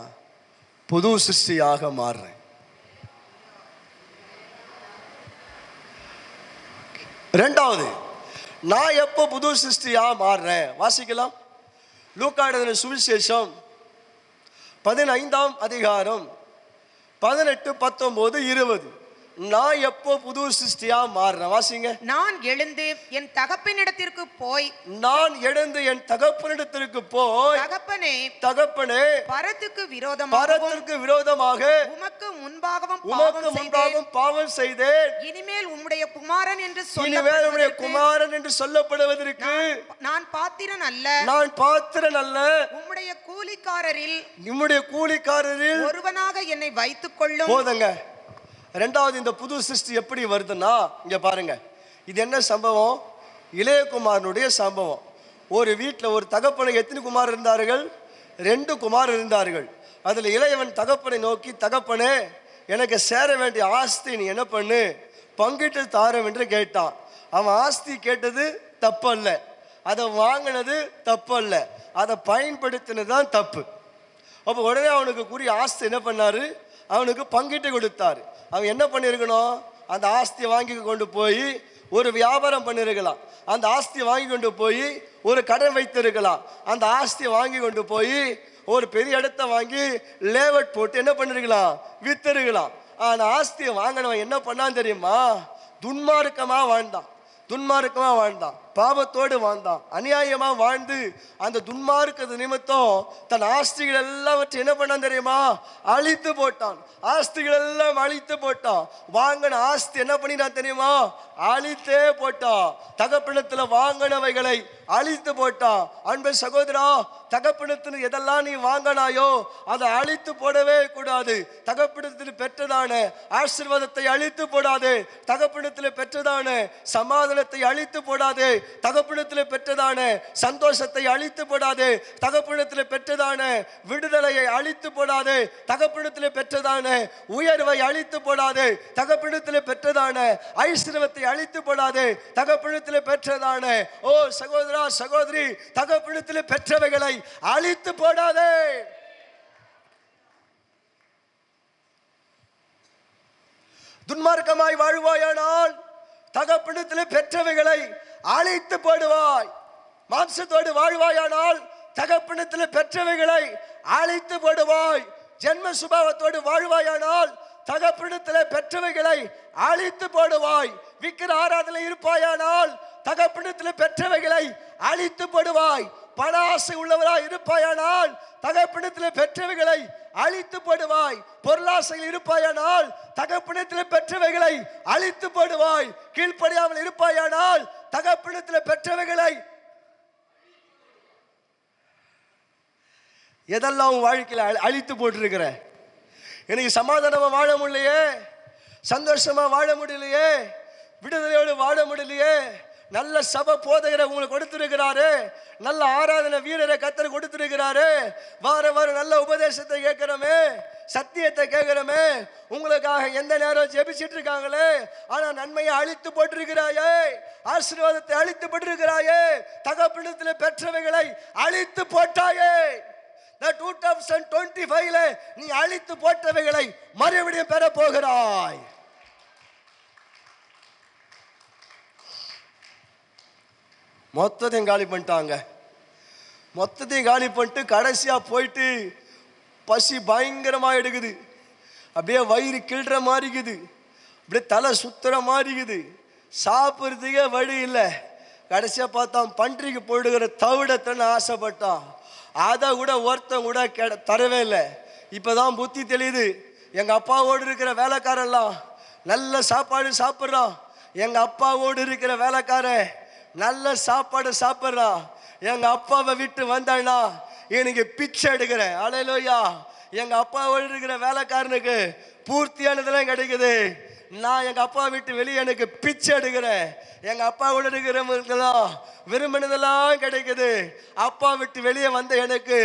புது சிருஷ்டியாக மாறுறேன். ரெண்டாவது, நான் எப்போ புது சிருஷ்டியா மாறுறேன்? வாசிக்கலாம். லூக்கா எழுதின சுவிசேஷம் 15ஆம் அதிகாரம் 18, 19, 20. நான் எப்போ புது சிருஷ்டியா மாறுறேன்? வாசிங்க. நான் எழுந்து என் தகப்பனிடத்திற்கு போய், நான் எழுந்து என் தகப்பனிடத்திற்கு போய், தகப்பனே, தகப்பனே, பரத்துக்கு விரோதமாக உமக்கு முன்பாகவும் பாவம் செய்தேன். இனிமேல் உம்முடைய குமாரன் என்று சொல்லப்படுவதற்கு நான் பாத்திரன் அல்ல. உம்முடைய கூலிக்காரரில் ஒருவனாக என்னை வைத்துக் கொள்ளும். போதுங்க. ரெண்டாவது, இந்த புது சிருஷ்டி எப்படி வருதுன்னா, இங்க பாருங்க, இது என்ன சம்பவம்? இளையகுமாரனுடைய சம்பவம். ஒரு வீட்டில் ஒரு தகப்பனை எத்தனை குமார் இருந்தார்கள்? 2 குமார் இருந்தார்கள். அதில் இளையவன் தகப்பனை நோக்கி, தகப்பனே, எனக்கு சேர வேண்டிய ஆஸ்தி நீ என்ன பண்ணு, பங்கிட்டு தாரம் என்று கேட்டான். அவன் ஆஸ்தி கேட்டது தப்பல்ல, அதை வாங்கினது தப்பல்ல, அதை பயன்படுத்தினது தான் தப்பு. அப்போ உடனே அவனுக்கு கூறிய ஆஸ்தி என்ன பண்ணாரு? அவனுக்கு பங்கிட்டு கொடுத்தாரு. அவன் என்ன பண்ணியிருக்கணும்? அந்த ஆஸ்தியை வாங்கி கொண்டு போய் ஒரு வியாபாரம் பண்ணியிருக்கலாம். அந்த ஆஸ்தியை வாங்கி கொண்டு போய் ஒரு கடன் வைத்திருக்கலாம். அந்த ஆஸ்தியை வாங்கி கொண்டு போய் ஒரு பெரிய இடத்த வாங்கி லேவட் போட்டு என்ன பண்ணிருக்கலாம்? வித்திருக்கலாம். ஆனால் ஆஸ்தியை வாங்கினவன் என்ன பண்ணான்னு தெரியுமா? துன்மார்க்கமாக வாழ்ந்தான், பாவத்தோடு வாழ்ந்தான், அநியாயமா வாழ்ந்து அந்த துன்மார்க்கது நிமித்தம் தன் ஆஸ்திகள் எல்லாவற்றையும் என்ன பண்ணான் தெரியுமா? அழித்து போட்டான். ஆஸ்திகள் எல்லாம் அழித்து போட்டான். வாங்கின ஆஸ்தி என்ன பண்ணினான் தெரியுமா? அழித்தே போட்டான். தகப்பனிடத்துல வாங்கினவைகளை அழித்து போட்டான். அன்பு சகோதரா, தகப்பனத்தில் எதெல்லாம் நீ வாங்கினாயோ அதை அழித்து போடவே கூடாது. தகப்பனத்தில் பெற்றதான ஆசீர்வாதத்தை அழித்து போடாதே. தகப்பனத்தில் பெற்றதான சமாதானத்தை அழித்து போடாதே. தகப்பனத்தில் பெற்றதான சந்தோஷத்தை அழித்து போடாதே. தகப்பனத்தில் பெற்றதான விடுதலையை அழித்து போடாதே. தகப்பனத்தில் பெற்றதான உயர்வை அழித்து போடாதே. தகப்பனத்தில் பெற்றதான ஐஸ்வர்யத்தை அழித்து போடாதே. தகப்பனத்தில் பெற்றதான சகோதரா சகோதரி, தகப்பனத்தில் பெற்றவைகளை அழித்து போடாதே. துன்மார்க்கமாய் வாழ்வாயானால் தகப்பனத்தில் பெற்றவைகளை அழித்து போடுவாய். மாம்சத்தோடு வாழ்வாயானால் தகப்பனத்தில் பெற்றவைகளை அழித்து போடுவாய். ஜென்ம சுபாவத்தோடு வாழ்வாயானால் தகப்பனத்தில் பெற்றவைகளை அழித்து போடுவாய். விக்கிர ஆராதனை இருப்பாயானால் தகப்பனத்தில் பெற்றவைகளை அழித்து போடுவாய். பண ஆசை உள்ளவராய் இருப்பாயானால் தகப்பனத்தில் பெற்றவைகளை அழித்து போடுவாய். பொருளாசையில் இருப்பாயானால் தகப்பனத்தில் பெற்றவைகளை அழித்து போடுவாய். கீழ்ப்படியாமல் இருப்பாயானால் தகப்பனத்தில் பெற்றவைகளை எதெல்லாம் வாழ்க்கையில் அழித்து போட்டிருக்கிற? எனக்கு சமாதானமா வாழ முடியலையே, சந்தோஷமா வாழ முடியலையே, விடுதலையோடு வாழ முடியலையே. நல்ல சபை போதகரை உங்களுக்கு கொடுத்திருக்கிறாரு, நல்ல ஆராதனை வீரரை கத்தர் கொடுத்திருக்கிறாரு, வார வாரம் நல்ல உபதேசத்தை கேட்கிறோமே, சத்தியத்தை கேட்கிறோமே, உங்களுக்காக எந்த நேரம் ஜெபிச்சிட்டு இருக்காங்களே, ஆனா நன்மையை அழித்து போட்டிருக்கிறாயே, ஆசீர்வாதத்தை அழித்து போட்டிருக்கிறாயே, தகப்பனத்தில் பெற்றவைகளை அழித்து போட்டாயே. 2025 நீ அழித்து போட்டவைகளை மறுபடியும் பெற போகிறாய். மொத்தத்தையும் காலி பண்ணிட்டாங்க. மொத்தத்தையும் காலி பண்ணிட்டு கடைசியா போயிட்டு பசி பயங்கரமா எடுக்குது. அப்படியே வயிறு கிள்ற மாதிரி இருக்குது, அப்படியே தலை சுத்துற மாதிரி இருக்குது, சாப்பிட்றதுக்கே வழி இல்லை. கடைசியா பார்த்தான் பன்றிக்கு போயிடுகிற தவிடத்தன்னு ஆசைப்பட்டான். அதை கூட ஒருத்தன் கூட தரவே இல்லை. இப்போதான் புத்தி தெளியுது. எங்கள் அப்பாவோடு இருக்கிற வேலைக்காரெல்லாம் நல்ல சாப்பாடு சாப்பிட்றான். எங்கள் அப்பாவோடு இருக்கிற வேலைக்காரன் நல்ல சாப்பாடு சாப்பிட்றான். எங்கள் அப்பாவை விட்டு வந்தான்னா எனக்கு பிச்சை எடுக்கிறேன். அல்லேலூயா. எங்கள் அப்பாவோடு இருக்கிற வேலைக்காரனுக்கு பூர்த்தியானதெல்லாம் கிடைக்குது. நான் எங்கள் அப்பா விட்டு வெளியே எனக்கு பிச்சை எடுக்கிறேன். எங்கள் அப்பாவோட இருக்கிறவங்களுக்கெல்லாம் விரும்பினதெல்லாம் கிடைக்குது. அப்பா விட்டு வெளியே வந்த எனக்கு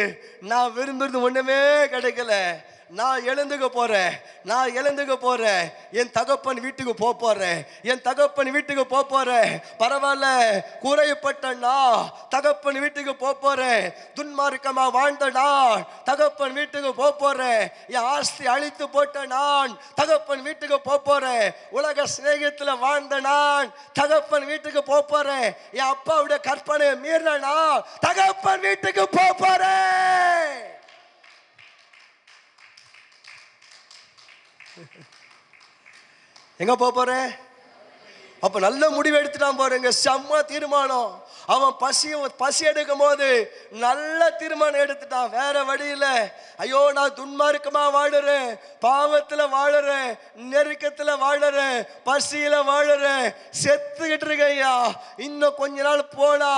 நான் விரும்புறது ஒன்றுமே கிடைக்கல. நான் எழுந்துக்க போறேன், நான் எழுந்துக்க போறேன், என் தகப்பன் வீட்டுக்கு போறேன், என் தகப்பன் வீட்டுக்கு போறேன். பரவாயில்ல, குறைப்பட்டனா தகப்பன் வீட்டுக்கு போறேன். துன்மார்க்கமா வாழ்ந்த நான் தகப்பன் வீட்டுக்கு போறேன். என் ஆஸ்தி அழித்து போட்ட நான் தகப்பன் வீட்டுக்கு போறேன். உலக சிநேகத்துல வாழ்ந்த நான் தகப்பன் வீட்டுக்கு போறேன். என் அப்பாவுடைய கற்பனை மீறினா தகப்பன் வீட்டுக்கு போறேன். எங்க போறேன்? அப்ப நல்ல முடிவு எடுத்துட்டான் பாருங்க, செம்ம தீர்மானம். அவன் பசி எடுக்கும் போது நல்ல தீர்மானம் எடுத்துட்டான். வேற வழியில ஐயோ நான் துன்மார்க்கமா வாழுறேன், பாவத்துல வாழுறேன், நெருக்கத்துல வாழுறேன், பசியில வாழுறேன், செத்துக்கிட்டு இருக்கையா. இன்னும் கொஞ்ச நாள் போனா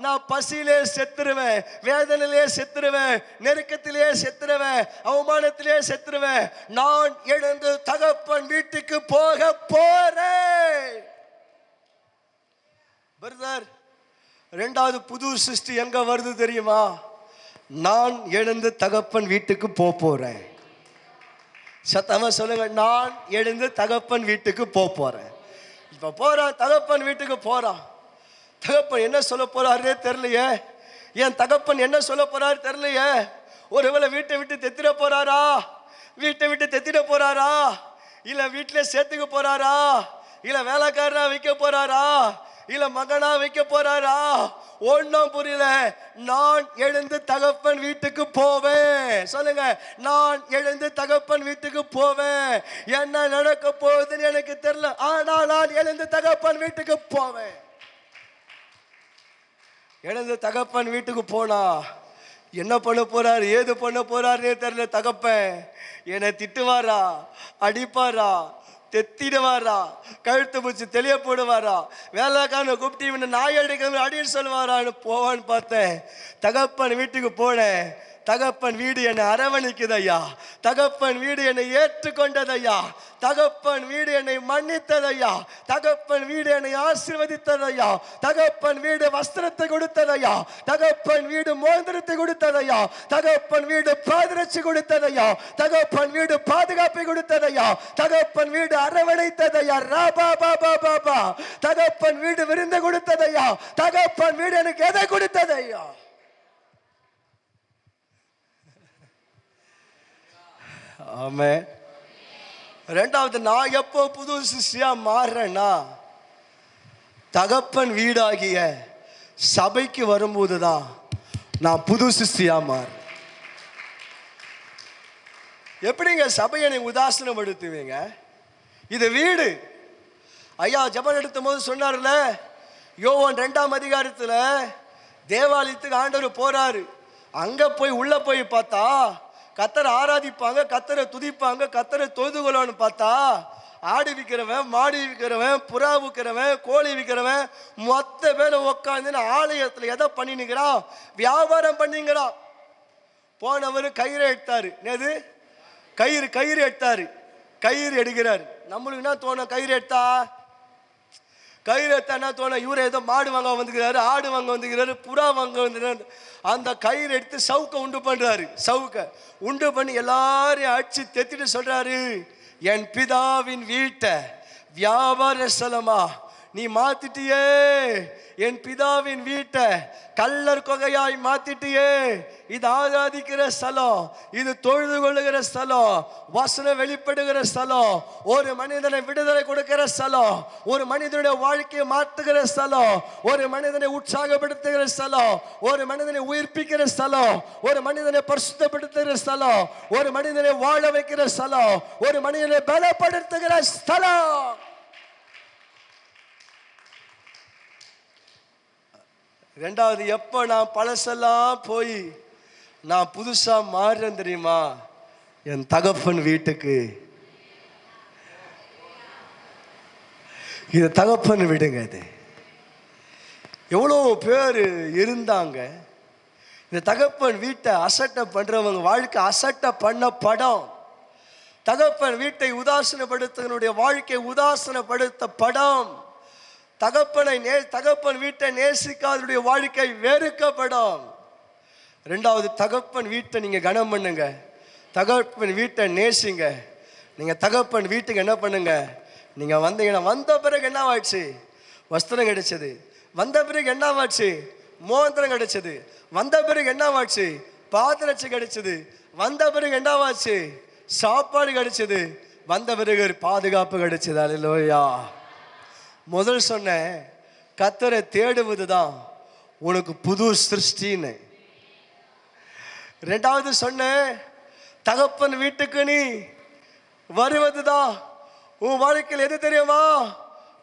நான் பசியிலே செத்துருவேன், வேதனையிலே செத்துருவேன், நெருக்கத்திலே செத்துருவேன், அவமானத்திலே செத்துருவேன். நான் எழுந்து தகப்பன் வீட்டுக்கு போக போறேன். பிரதர், ரெண்டாவது புது சிருஷ்டி எங்க வருது தெரியுமா? நான் எழுந்து தகப்பன் வீட்டுக்கு போறேன். சத்தமா சொல்லுங்க, நான் எழுந்து தகப்பன் வீட்டுக்கு போறேன். இப்ப போறான், தகப்பன் வீட்டுக்கு போறான். தகப்பன் என்ன சொல்ல போறாரே தெரியலையே. என் தகப்பன் என்ன சொல்ல போறாரு தெரியலையே. ஒருவேளை வீட்டை விட்டு தெத்திட போறாரா, வீட்டை விட்டு தெத்திட போறாரா, இல்ல வீட்டுல சேர்த்துக்க போறாரா, இல்ல வேலைக்காரனா வைக்க போறாரா, இல்ல மகனா வைக்க போறாரா, ஒன்னும் புரியல. நான் எழுந்து தகப்பன் வீட்டுக்கு போவேன். சொல்லுங்க, நான் எழுந்து தகப்பன் வீட்டுக்கு போவேன். என்ன நடக்க போகுதுன்னு எனக்கு தெரியல, ஆனா நான் எழுந்து தகப்பன் வீட்டுக்கு போவேன். எழுந்து தகப்பன் வீட்டுக்கு போனா என்ன பண்ண போறாரு, ஏது பண்ண போறாருன்னே தெரியல. தகப்பன் என்னை திட்டுவாரா, அடிப்பாரா, தெத்திடுவாரா, கழுத்து பூச்சி தெளிய போடுவாரா, வேலைக்காரனை கூப்பிட்டு இவனை நாய் அடிக்க அடின்னு சொல்லுவாரான்னு போவான்னு பார்த்தேன். தகப்பன் வீட்டுக்கு போனேன். தகப்பன் வீடு என்னை அரவணைக்குதையா, தகப்பன் வீடு என்னை ஏற்றுக்கொண்டதையா, தகப்பன் வீடு என்னை மன்னித்ததையா, தகப்பன் வீடு என்னை ஆசீர்வதித்ததையா, தகப்பன் வீடு வஸ்திரத்தை கொடுத்ததையா, தகப்பன் வீடு மோதிரத்தை கொடுத்ததையா, தகப்பன் வீடு பாதுகாப்பு கொடுத்ததையா, தகப்பன் வீடு பாதுகாப்பை கொடுத்ததையா, தகப்பன் வீடு அரவணைத்ததையா, ராபா பாபா பாபா, தகப்பன் வீடு விருந்து கொடுத்ததையா, தகப்பன் வீடு எனக்கு எதை கொடுத்ததையா. ஆமே. ரெண்டாவது, நான் எப்போ புது சிஷ்யா மாறுறேன்னா தகப்பன் வீடாகிய சபைக்கு வரும்போதுதான் நான் புது சிஷ்யா மாறுறேன். எப்படிங்க சபையை நீ உதாசனப்படுத்துவீங்க? இது வீடு. ஐயா ஜெபம் எடுத்தும் போது சொன்னார்ல, யோவான் 2ஆம் அதிகாரத்துல தேவாலயத்துக்கு ஆண்டவர் போறாரு. அங்க போய் உள்ள போய் பார்த்தா கத்தரை ஆராதிப்பாங்க, கத்தரை துதிப்பாங்க, கத்தரை தொழுது கொள்ளணும்னு பார்த்தா ஆடு விற்கிறவன், மாடு விற்கிறவன், புறா விற்கிறவன், கோழி விற்கிறவன் மொத்த பேரை உட்காந்து ஆலயத்தில் எதை பண்ணினுங்கிறான்? வியாபாரம் பண்ணிங்கிறான். போனவர் கயிறு எடுத்தாரு. என்னது? கயிறு எடுத்தாரு. கயிறு எடுக்கிறாரு. நம்மளுக்கு என்ன தோணும்? கயிறு எடுத்தா என்ன தோணும்? இவரை ஏதோ மாடு வாங்க வந்துக்கிறாரு, ஆடு வாங்க வந்துக்கிறாரு, புறா வாங்க வந்துக்கிறாரு. அந்த கயிறு எடுத்து சவுக்க உண்டு பண்றாரு. சவுக்க உண்டு பண்ணி எல்லாரையும் அடிச்சு தெத்திட்டு சொல்றாரு, என் பிதாவின் வீட்டை வியாபார ஸ்தலமா நீ மாத்திட்டியே, என் பிதாவின் வீட்டை கள்ளர் கொகையாய் மாத்திட்டியே. இது ஆராதிக்கிற ஸ்தலம், இது தொழுது கொள்ளுகிற ஸ்தலம், வசனம் வெளிப்படுகிற ஸ்தலம், ஒரு மனிதனை விடுதலை கொடுக்கிற ஸ்தலம், ஒரு மனிதனுடைய வாழ்க்கையை மாற்றுகிற ஸ்தலம், ஒரு மனிதனை உற்சாகப்படுத்துகிற ஸ்தலம், ஒரு மனிதனை உயிர்ப்பிக்கிற ஸ்தலம், ஒரு மனிதனை பரிசுத்தப்படுத்துகிற ஸ்தலம், ஒரு மனிதனை வாழ வைக்கிற ஸ்தலம், ஒரு மனிதனை பலப்படுத்துகிற ஸ்தலம். ரெண்டாவது, எப்போ நான் பழசெல்லாம் போய் நான் புதுசா மாறுறேன் தெரியுமா? என் தகப்பன் வீட்டுக்கு. இது தகப்பன் வீடுங்க. இது எவ்வளோ பேர் இருந்தாங்க. இந்த தகப்பன் வீட்டை அசட்டை பண்றவங்க வாழ்க்கை அசட்டை பண்ண படம். தகப்பன் வீட்டை உதாசனப்படுத்தவனுடைய வாழ்க்கை உதாசனப்படுத்த படம். தகப்பன் வீட்டை நேசிக்காதனுடைய வாழ்க்கை வெறுக்கப்படும். ரெண்டாவது, தகப்பன் வீட்டை நீங்க கனம் பண்ணுங்க, தகப்பன் வீட்டை நேசிங்க. நீங்க தகப்பன் வீட்டுக்கு என்ன பண்ணுங்க? நீங்க வந்தீங்கன்னா, வந்த பிறகு என்ன ஆச்சு? வஸ்திரம் கிடைச்சது. வந்த பிறகு என்ன ஆச்சு? மோதிரம் கிடைச்சது. வந்த பிறகு என்ன ஆச்சு? பாதரட்சை கிடைச்சது. வந்த பிறகு என்ன ஆச்சு? சாப்பாடு கிடைச்சது. வந்த பிறகு பாதுகாப்பு கிடைச்சது. அல்லேலூயா. முதல் சொன்ன கர்த்தரை தேடுவதுதான் உனக்கு புது சிருஷ்டின்னு. ரெண்டாவது சொன்ன தகப்பன் வீட்டுக்கு நீ வருவதுதான் உன் வாழ்க்கையில் எது தெரியுமா?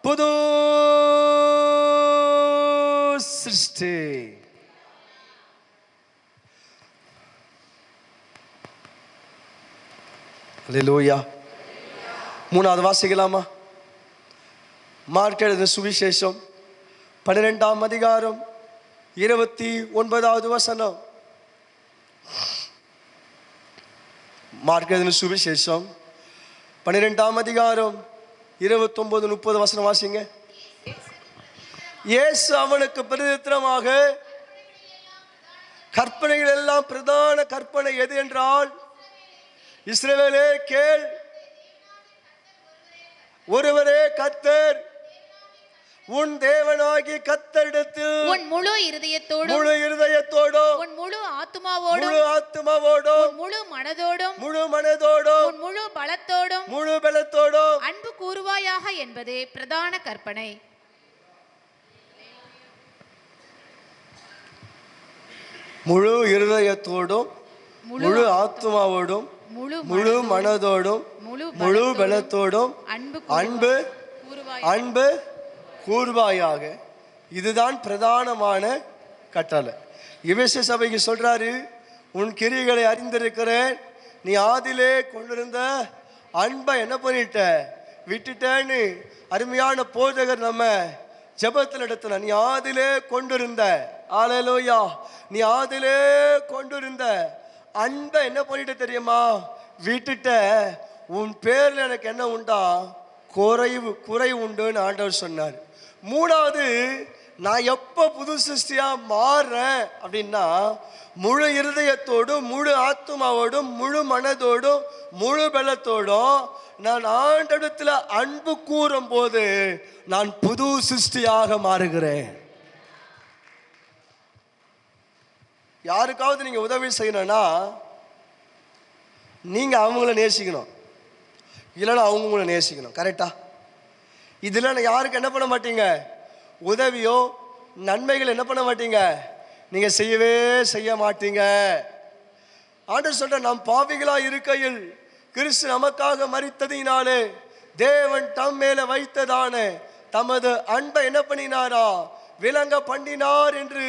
புது சிருஷ்டி. அல்லேலூயா. மூணாவது வாசிக்கலாமா? மார்க் எழுதின சுவிசேஷம் 12ஆம் அதிகாரம் 29வது வசனம். மார்க் எழுதின சுவிசேஷம் 12ஆம் அதிகாரம் 29-30 வசனம் வாசிங்க. இயேசு அவனுக்கு பிரதித்திரமாக, கற்பனைகள் எல்லாம் பிரதான கற்பனை எது என்றால், இஸ்ரவேலே கேள், ஒருவரே கர்த்தர், உன் தேவனாகிய கர்த்தரிடத்தில் உன் முழு இருதயத்தோடும் உன் முழு ஆத்துமாவோடும் உன் முழு மனதோடும் உன் முழு பலத்தோடும் அன்பு கூறுவாயாக என்பதே பிரதான கற்பனை. முழு இருதயத்தோடும் முழு ஆத்துமாவோடும் முழு மனதோடும் முழு பலத்தோடும் அன்பு கூர்வாயாக. இதுதான் பிரதானமான கட்டளை. எபேசு சபைக்கு சொல்றாரு, உன் கிரியைகளை அறிந்திருக்கிறேன், நீ ஆதிலே கொண்டிருந்த அன்பை என்ன பண்ணிட்ட? விட்டுட்டேன்னு அருமையான போதகர் நம்ம ஜெபத்தில் நடத்தின. நீ ஆதிலே கொண்டிருந்த, ஹல்லேலூயா, நீ ஆதிலே கொண்டிருந்த அன்பை என்ன பண்ணிட்டு தெரியுமா? விட்டுட்ட. உன் பேர்ல எனக்கு என்ன உண்டா? குறை உண்டுன்னு ஆண்டவர் சொன்னார். மூணாவது, நான் எப்போ புது சிருஷ்டியா மாறுறேன் அப்படின்னா, முழு இருதயத்தோடும் முழு ஆத்மாவோடும் முழு மனதோடும் முழு பலத்தோடும் நான் ஆண்டவரிடத்துல அன்பு கூறும் போது நான் புது சிருஷ்டியாக மாறுகிறேன். யாருக்காவது நீங்க உதவி செய்யணும்னா நீங்க அவங்கள நேசிக்கணும், இல்லைன்னா அவங்க உங்களை நேசிக்கணும். கரெக்டா? இதுல யாருக்கு என்ன பண்ண மாட்டீங்க? உதவியோ நன்மைகள் என்ன பண்ண மாட்டீங்க? நீங்க செய்ய மாட்டீங்க. ஆண்டவர் சொல்ற, நாம் பாவிகளா இருக்கையில் கிறிஸ்து நமக்காக மரித்ததினாலே தேவன் தம் மேல வைத்ததான தமது அன்பை என்ன பண்ணினாரா? விளங்க பண்ணினார் என்று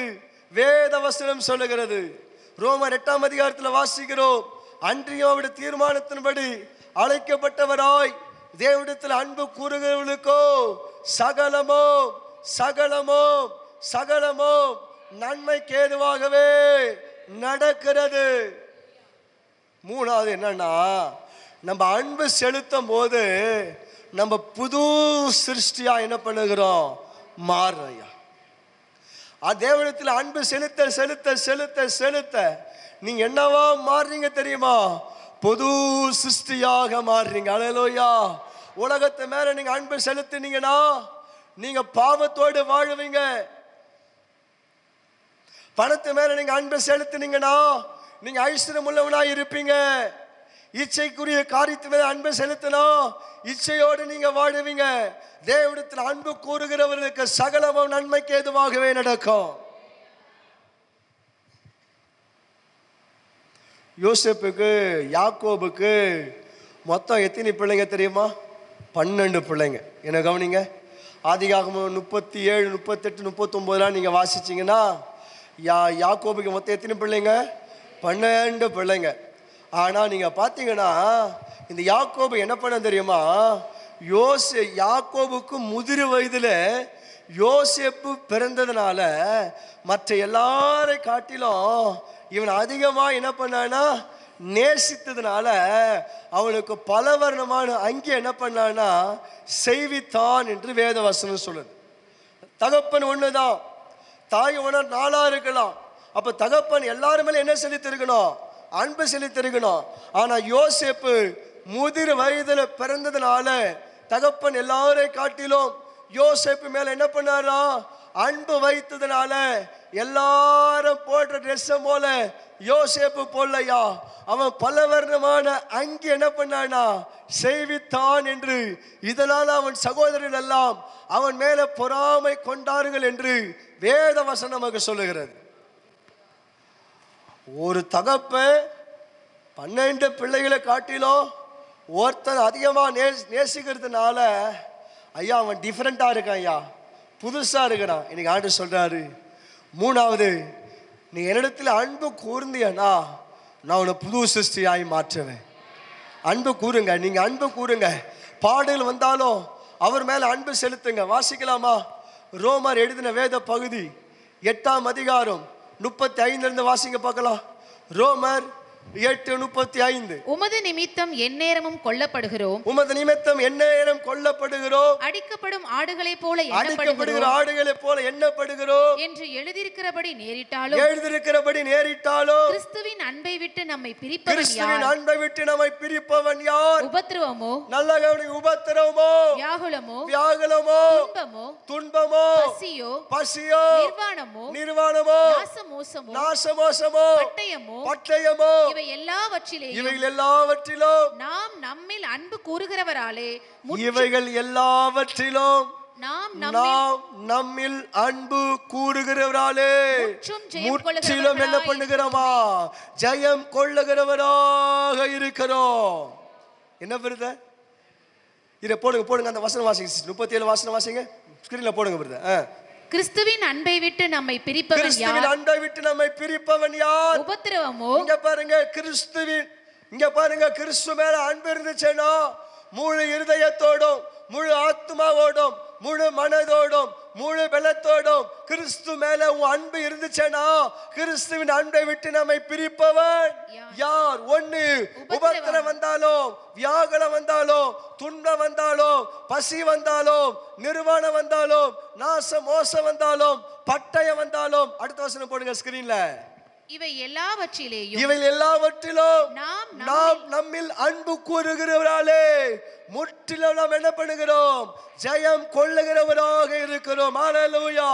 வேத வசனம் சொல்லுகிறது. ரோமர் 8ஆம் அதிகாரத்தில் வாசிக்கிறோம், அன்றியோட தீர்மானத்தின்படி அழைக்கப்பட்டவராய் தேவனிடத்தில் அன்பு கூறுகிறவர்களுக்கோ சகலமோ சகலமோ சகலமோ நன்மைக்கு ஏதுவாகவே நடக்கிறது. மூணாவது என்னன்னா, நம்ம அன்பு செலுத்தும் போது நம்ம புது சிருஷ்டியா என்ன பண்ணுகிறோம்? மாறுறையா. தேவனிடத்தில் அன்பு செலுத்த செலுத்த செலுத்த செலுத்த நீங்க என்னவா மாறுறீங்க தெரியுமா? புது சிருஷ்டியாக மாறுறீங்க. ஹல்லேலூயா. உலகத்து மேல நீங்க அன்பு செலுத்தினீங்கன்னா நீங்க பாவத்தோடு வாழுவீங்க. பணத்து மேல நீங்க அன்பு செலுத்தினீங்கன்னா நீங்க ஐஸ்வர்யம் உள்ளவனா இருப்பீங்க. இச்சைக்குரிய காரியத்து மேல அன்பு செலுத்தினா இச்சையோடு நீங்க வாழுவீங்க. தேவனிடத்தில் அன்பு கூறுகிறவர்களுக்கு சகலமும் நன்மைக்கு ஏதுவாகவே நடக்கும். யோசேப்புக்கு யாக்கோபுக்கு மொத்தம் எத்தனை பிள்ளைங்க தெரியுமா? 12 பிள்ளைங்க. என்ன கவனிங்க, ஆதியாகமம் 37, 38, 39 நீங்க வாசிச்சீங்கன்னா யாக்கோபுக்கு மொத்தம் எத்தனை பிள்ளைங்க? 12 பிள்ளைங்க. ஆனா நீங்க பாத்தீங்கன்னா இந்த யாக்கோபு என்ன பண்ண தெரியுமா? யாக்கோபுக்கு முதிர் வயதுல யோசேப்பு பிறந்ததுனால மற்ற எல்லாரை காட்டிலும் இவன் அதிகமா என்ன பண்ணானா நேசித்ததுனால அவனுக்கு பல வர்ணமான அங்கே என்ன பண்ணானா செய்வித்தான் என்று வேத வசனம் சொல்லுது. தகப்பன் ஒண்ணுதான், தாய் ஒன்று 4 இருக்கலாம். அப்ப தகப்பன் எல்லாரும் மேல என்ன செலுத்திருக்கணும்? அன்பு செலுத்திருக்கணும். ஆனா யோசேப்பு முதிர் வயதுல பிறந்ததுனால தகப்பன் எல்லாரை காட்டிலும் யோசேப்பு மேல என்ன பண்ணாரா? அன்பு வைத்ததுனால எல்லாரும் போடுற ட்ரெஸ் போல யோசேப்பு போடலையா, அவன் பல வர்ணமான அங்கி என்ன பண்ணானா செய்வித்தான் என்று. இதனால அவன் சகோதரர்கள் எல்லாம் அவன் மேல பொறாமை கொண்டார்கள் என்று வேத வசனம் நமக்கு சொல்லுகிறது. ஒரு தகப்பன் 12 பிள்ளைகளை காட்டிலும் ஒருத்தன் அதிகமா நேசிக்கிறதுனால ஐயா அவன் டிஃப்ரெண்டா இருக்கான், ஐயா புதுசா இருக்கிறான். இன்னைக்கு ஆண்டவர் சொல்றாரு, மூணாவது, நீ என்னிடத்துல அன்பு கூர்ந்தியனா நான் உன்னை புது சிருஷ்டியாய் மாற்றுவேன். அன்பு கூறுங்க, நீங்க அன்பு கூறுங்க. பாடுகள் வந்தாலும் அவர் மேல அன்பு செலுத்துங்க. வாசிக்கலாமா? ரோமர் எழுதின வேத பகுதி 8ஆம் அதிகாரம் 35 வாசிங்க பார்க்கலாம். ரோமர் 8:35. உமது நிமித்தம் எந்நேரமும் கொல்லப்படுகிறோம், உமது நிமித்தம் எந்நேரம் கொல்லப்படுகிறோம், அடிக்கப்படும் ஆடுகளைப் போல எண்ணப்படுகிறோம் என்று எழுதியிருக்கிறபடி நேரிட்டாலும் கிறிஸ்துவின் அன்பை விட்டு நம்மை பிரிப்பவன் யார்? உபத்திரவமோ, நல்ல கவனி, உபத்திரவமோ, வியாகுலமோ, துன்பமோ, பசியோ, நிர்வாணமோ, நாசமோசமோ, பட்டயமோ, இவை எல்லாவற்றிலும் நாம் நம்மில் அன்பு கூறுகிறவராலே இவைகள் எல்லாவற்றிலும் நாம் நம்மில் அன்பு கூறுகிறவராலே முற்றிலும் என்ன பண்ணுகிறோமா? ஜெயம் கொள்ளுகிறவராக இருக்கிறோம். என்ன வருது? இதை போடுங்க அந்த வசனம் வாசிங்க. 37 வசனம் வாசிங்க, ஸ்கிரீன்ல போடுங்க வருது. கிறிஸ்துவின் அன்பை விட்டு நம்மை பிரிப்பவன் யார்? உபத்திரவமோ. இங்க பாருங்க, கிறிஸ்து மேல அன்பு இருந்துச்சுன்னா முழு இருதயத்தோடும் முழு ஆத்மாவோடும் முழு மனதோடும் முழு பலத்தோடும் கிறிஸ்து மேல உன் அன்பு இருந்துச்சேனா, கிறிஸ்துவின் அன்பை விட்டு நம்மை பிரிப்பவன் யார்? ஒண்ணு, உபத்திரம் வந்தாலும், வியாகுலம் வந்தாலும், துன்பம் வந்தாலும், பசி வந்தாலும், நிர்வாணம் வந்தாலும், நாச மோசம் வந்தாலும், பட்டயம் வந்தாலும். அடுத்த வசனம் போடுங்க ஸ்கிரீன்ல. இவை எல்லாவற்றிலும் நாம் நம்மில் அன்பு கூறுகிறவராலே முற்றிலும் நாம் என்ன பண்ணுகிறோம்? ஜெயம் கொள்ளுகிறவராக இருக்கிறோம். ஹல்லேலூயா.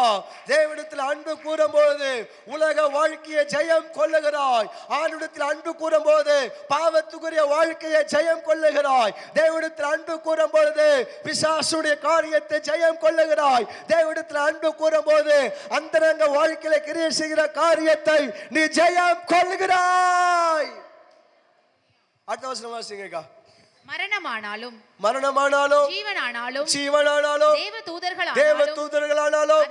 தேவனிடத்தில் அன்பு கூறும்போது உலக வாழ்க்கையை ஜெயம் கொள்ளுகிறாய். ஆண்டவரிடத்தில் அன்பு கூறும்போது பாவத்துக்குரிய வாழ்க்கையை ஜெயம் கொள்ளுகிறாய். தேவனிடத்தில் அன்பு கூறும்போது பிசாசுடைய காரியத்தை ஜெயம் கொள்ளுகிறாய். தேவனிடத்தில் அன்பு கூறும்போது அந்தரங்க வாழ்க்கையில கிரியை செய்கிற காரியத்தை நீ ஜெயம் கொள்ளுகிறாய். அடுத்த வசனம் வாசிங்கக்கா. மரணமானாலும் ஜீவனானாலும் தேவதூதர்களானாலும்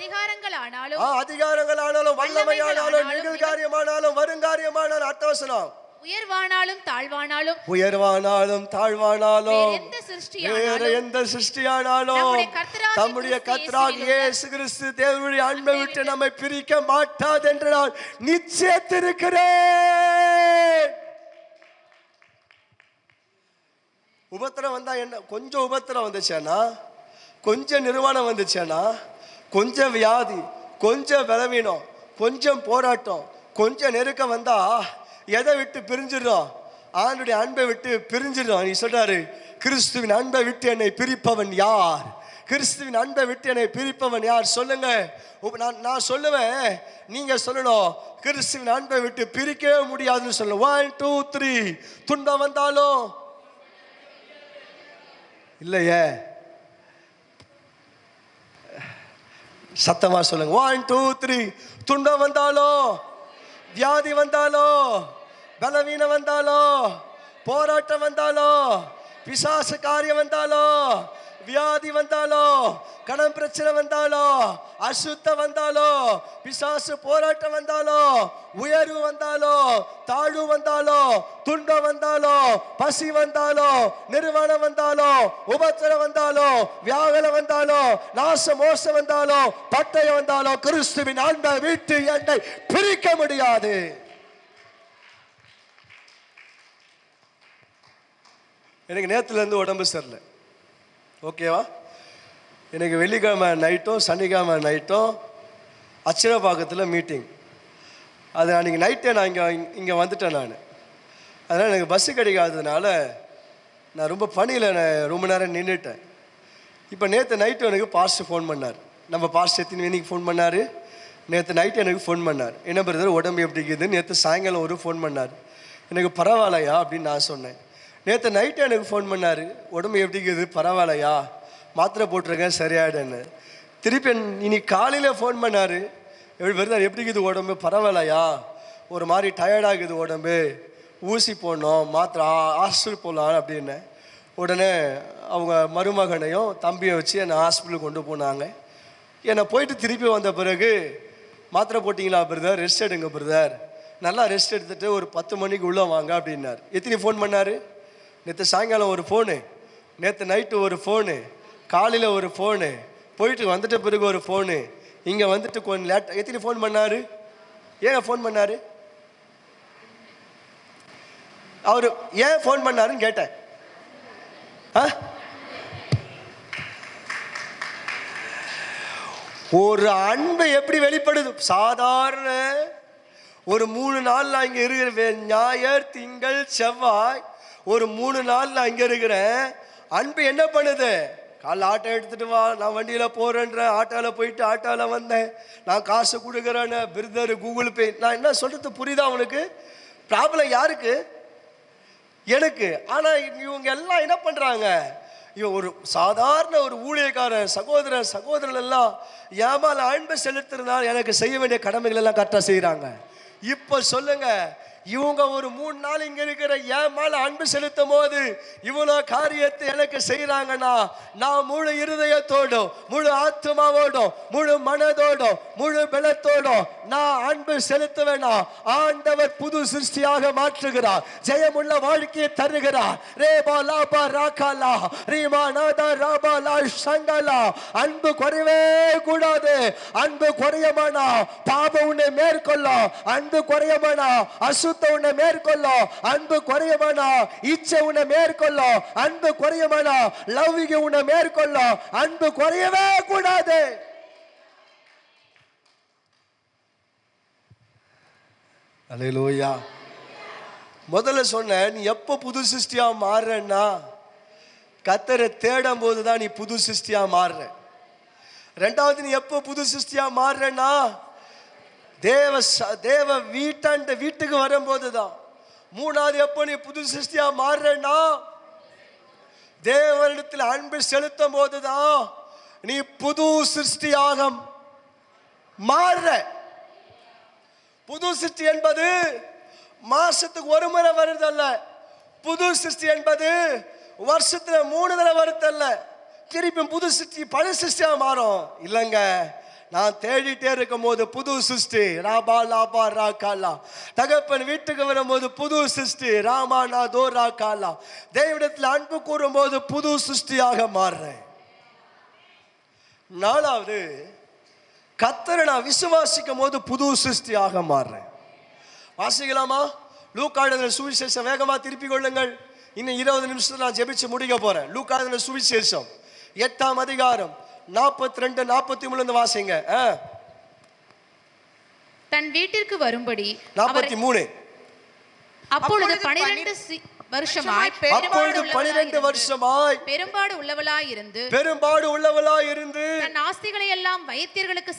அதிகாரங்களானாலும் வல்லமையானாலும் நிகழ்காரியமானாலும் வருங்காரியமானாலும். அடுத்த வசனம். உயர்வானாலும் தாழ்வானாலும் வேற எந்த சிருஷ்டியானாலும் தம்முடைய கர்த்தராகிய இயேசு கிறிஸ்து தேவனுடைய அன்பை விட்டு நம்மை பிரிக்க மாட்டாது என்று நான் நிச்சயித்திருக்கிறேன். உபத்திரம் வந்தா என்ன? கொஞ்சம் உபத்திரம் வந்துச்சேனா, கொஞ்சம் நிர்வாணம் வந்துச்சேனா, கொஞ்சம் வியாதி, கொஞ்சம் பலவீனம், கொஞ்சம் போராட்டம், கொஞ்சம் நெருக்கம் வந்தா எதை விட்டு பிரிஞ்சிடும்? ஆண்டுடைய அன்பை விட்டு பிரிஞ்சிடும். நீ சொல்றாரு, கிறிஸ்துவின் அன்பை விட்டு என்னை பிரிப்பவன் யார்? கிறிஸ்துவின் அன்பை விட்டு என்னை பிரிப்பவன் யார்? சொல்லுங்க. நான் சொல்லுவேன், நீங்க சொல்லணும். கிறிஸ்துவின் அன்பை விட்டு பிரிக்கவே முடியாதுன்னு சொல்லுங்க. 1 2 3. துன்பம் வந்தாலும் இல்லையே, சத்தமா சொல்லுங்க. 1 2 3. துன்பம் வந்தாலும், வியாதி வந்தாலும், பலவீனம் வந்தாலும், போராட்டம் வந்தாலும், பிசாசு காரியம் வந்தாலும், வியாதி வந்தாலும், கடன் பிரச்சனை வந்தாலும், அசுத்த வந்தாலும், பிசாசு போராட்டம் வந்தாலும், உயர்வு வந்தாலும், தாழ்வு வந்தாலும், துன்பம் வந்தாலும், பசி வந்தாலும், நிர்வாணம் வந்தாலும், உபத்திரம் வந்தாலும், வியாகுலம் வந்தாலும், நாச மோசம் வந்தாலும், பட்டயம் வந்தாலும், கிறிஸ்துவின் அன்பை விட்டு என்னை பிரிக்க முடியாது. எனக்கு நேத்துல இருந்து உடம்பு சரியில்லை. ஓகேவா? எனக்கு வெள்ளிக்கிழமை நைட்டும் சனிக்கிழமை நைட்டும் அச்சிரப்பாக்கத்தில் மீட்டிங். அது அன்றைக்கி நைட்டே நான் இங்கே வந்துட்டேன். அதனால் எனக்கு பஸ்ஸு கிடைக்காததுனால நான் ரொம்ப பணியில் ரொம்ப நேரம் நின்றுட்டேன். இப்போ நேற்று நைட்டு எனக்கு பாஸ்டர் ஃபோன் பண்ணார். நம்ம பாஸ்டர் எத்தனை மணிக்கு ஃபோன் பண்ணார்? நேற்று நைட்டு எனக்கு ஃபோன் பண்ணார். என்ன பிரதர் உடம்பு எப்படி இருக்குதுன்னு. நேற்று சாயங்காலம் ஒரு ஃபோன் பண்ணார். எனக்கு பரவாயில்லையா அப்படின்னு நான் சொன்னேன். நேற்று நைட்டு எனக்கு ஃபோன் பண்ணார். உடம்பு எப்படி இருக்குது? பரவாயில்லையா, மாத்திரை போட்டிருக்கேன் சரியாயிடுன்னு. திருப்பி இன்னைக்கு காலையில் ஃபோன் பண்ணார். எப்படி பிரதர் எப்படி இருக்குது உடம்பு? பரவாயில்லையா, ஒரு மாதிரி டயர்டாகுது உடம்பு, ஊசி போடணும், மாத்திரை ஹாஸ்பிட்டல் போகலாம் அப்படின்னு. உடனே அவங்க மருமகனையும் தம்பியை வச்சு என்னை ஹாஸ்பிட்டலுக்கு கொண்டு போனாங்க. என்னை போயிட்டு திருப்பி வந்த பிறகு, மாத்திரை போட்டிங்களா பிரதர்? ரெஸ்ட் எடுங்க பிரதர், நல்லா ரெஸ்ட் எடுத்துகிட்டு ஒரு 10 மணிக்கு உள்ளே வாங்க அப்படின்னார். எத்தனை ஃபோன் பண்ணார்? நேற்று சாயங்காலம் ஒரு ஃபோனு, நேற்று நைட்டு ஒரு ஃபோனு, காலையில் ஒரு ஃபோனு, போயிட்டு வந்துட்ட பிறகு ஒரு ஃபோனு, இங்கே வந்துட்டு கொஞ்சம் லேட். எத்தனை ஃபோன் பண்ணார்? ஏன் ஃபோன் பண்ணார்? அவர் ஏன் ஃபோன் பண்ணாருன்னு கேட்டேன். ஒரு அன்பு எப்படி வெளிப்படுது? சாதாரண ஒரு 3 நாள் இங்கே இருக்கிற ஞாயிறு திங்கள் செவ்வாய் ஒரு 3 நாள் இங்கே இருக்கிறேன். அன்பு என்ன பண்ணுது? காலைல ஆட்டோ எடுத்துகிட்டு வா, நான் வண்டியில் போகிறேன்றேன், ஆட்டோவில் போயிட்டு ஆட்டோவில் வந்தேன், நான் காசு கொடுக்குறேன்னு, பிரதர் கூகுள் பே. நான் என்ன சொல்கிறது புரியுதா உனக்கு? ப்ராப்ளம் யாருக்கு? எனக்கு. ஆனால் இவங்க எல்லாம் என்ன பண்ணுறாங்க? இவன் ஒரு சாதாரண ஒரு ஊழியக்காரன் சகோதரன் எல்லாம் ஏமால அன்பு செலுத்துறதுனால எனக்கு செய்ய வேண்டிய கடமைகள் எல்லாம் கரெக்டாக செய்கிறாங்க. இப்போ சொல்லுங்க, இவங்க ஒரு 3 நாள் இங்க இருக்கிற என் மேல அன்பு செலுத்தும் போது இவ்வளோ காரியத்தை எனக்கு செய்யறாங்கன்னா, நான் முழு இருதயத்தோடும் முழு ஆத்மாவோடும் முழு மனதோடும் முழு பலத்தோடும் நான் அன்பு செலுத்துவேனா, ஆண்டவர் புது சிருஷ்டியாக மாற்றுகிறார், ஜெயமுள்ள வாழ்க்கையை தருகிறார். ரேபா லாபா ராகாலா ரீமா நாதா ராபா லா சங்கலா. அன்பு குறையவே கூடாது. அன்பு குறையமானா பாவம் உன்னை மேற்கொள்ளும். அன்பு குறையமானா அசுத்த உன்னை மேற்கொள்ளும். அன்பு குறையமானா இச்சை உன்னை மேற்கொள்ளும். அன்பு குறையமானா லவ்விக உன்னை மேற்கொள்ளும். அன்பு குறையவே கூடாது. அல்லேலூயா. முதல்ல சொன்ன, நீ எப்போ புது சிருஷ்டியா மாறுறன்னா, கர்த்தரை தேடும் போது தான் நீ புது சிருஷ்டியா மாறுற. ரெண்டாவது, நீ எப்போ புது சிருஷ்டியா மாறுறன்னா, தேவ வீட்டுக்கு வரும்போது தான். மூணாவது, எப்போ நீ புது சிருஷ்டியா மாறுறன்னா, தேவனிடத்தில் அன்பு செலுத்தும் போதுதான் நீ புது சிருஷ்டியாக மாறுற. புது சிருஷ்டி என்பது மாசத்துக்கு ஒரு முறை வருதல்ல. புது சிருஷ்டி என்பது வருஷத்துல 3 தடவை வருதல்ல. திருப்பி புது சிருஷ்டி பழைய சிருஷ்டியா மாறும் இல்லைங்க. நான் தேடிட்டே இருக்கும் போது புது சிருஷ்டி ராபா லாபா ராகாலா. தகப்பன் வீட்டுக்கு வரும்போது புது சிருஷ்டி ராமா நா தோ ராகாலா. தேவனிடத்தில் அன்பு கூறும் போது புது சிருஷ்டியாக மாறுறேன். நாலாவது, கர்த்தரை நான் விசுவாசிக்கும் போது புது சிருஷ்டியாக மாறுறேன். வாசிக்கலாமா? லூக்கா எழுதின சுவிசேஷம் வேகமா திருப்பி கொள்ளுங்கள். இன்னும் 20 நிமிஷத்துல நான் ஜெபிச்சு முடிக்க போறேன். லூக்கா எழுதின சுவிசேஷம் 8ஆம் அதிகாரம் 42 43 வாசிங்க. தன் வீட்டிற்கு வரும்படி 43. அப்பொழுது 12 வருஷமாய் பெரும்பாடு உள்ளவளாய் இருந்து தன் ஆஸ்திகளை எல்லாம் வைத்தியர்களுக்கு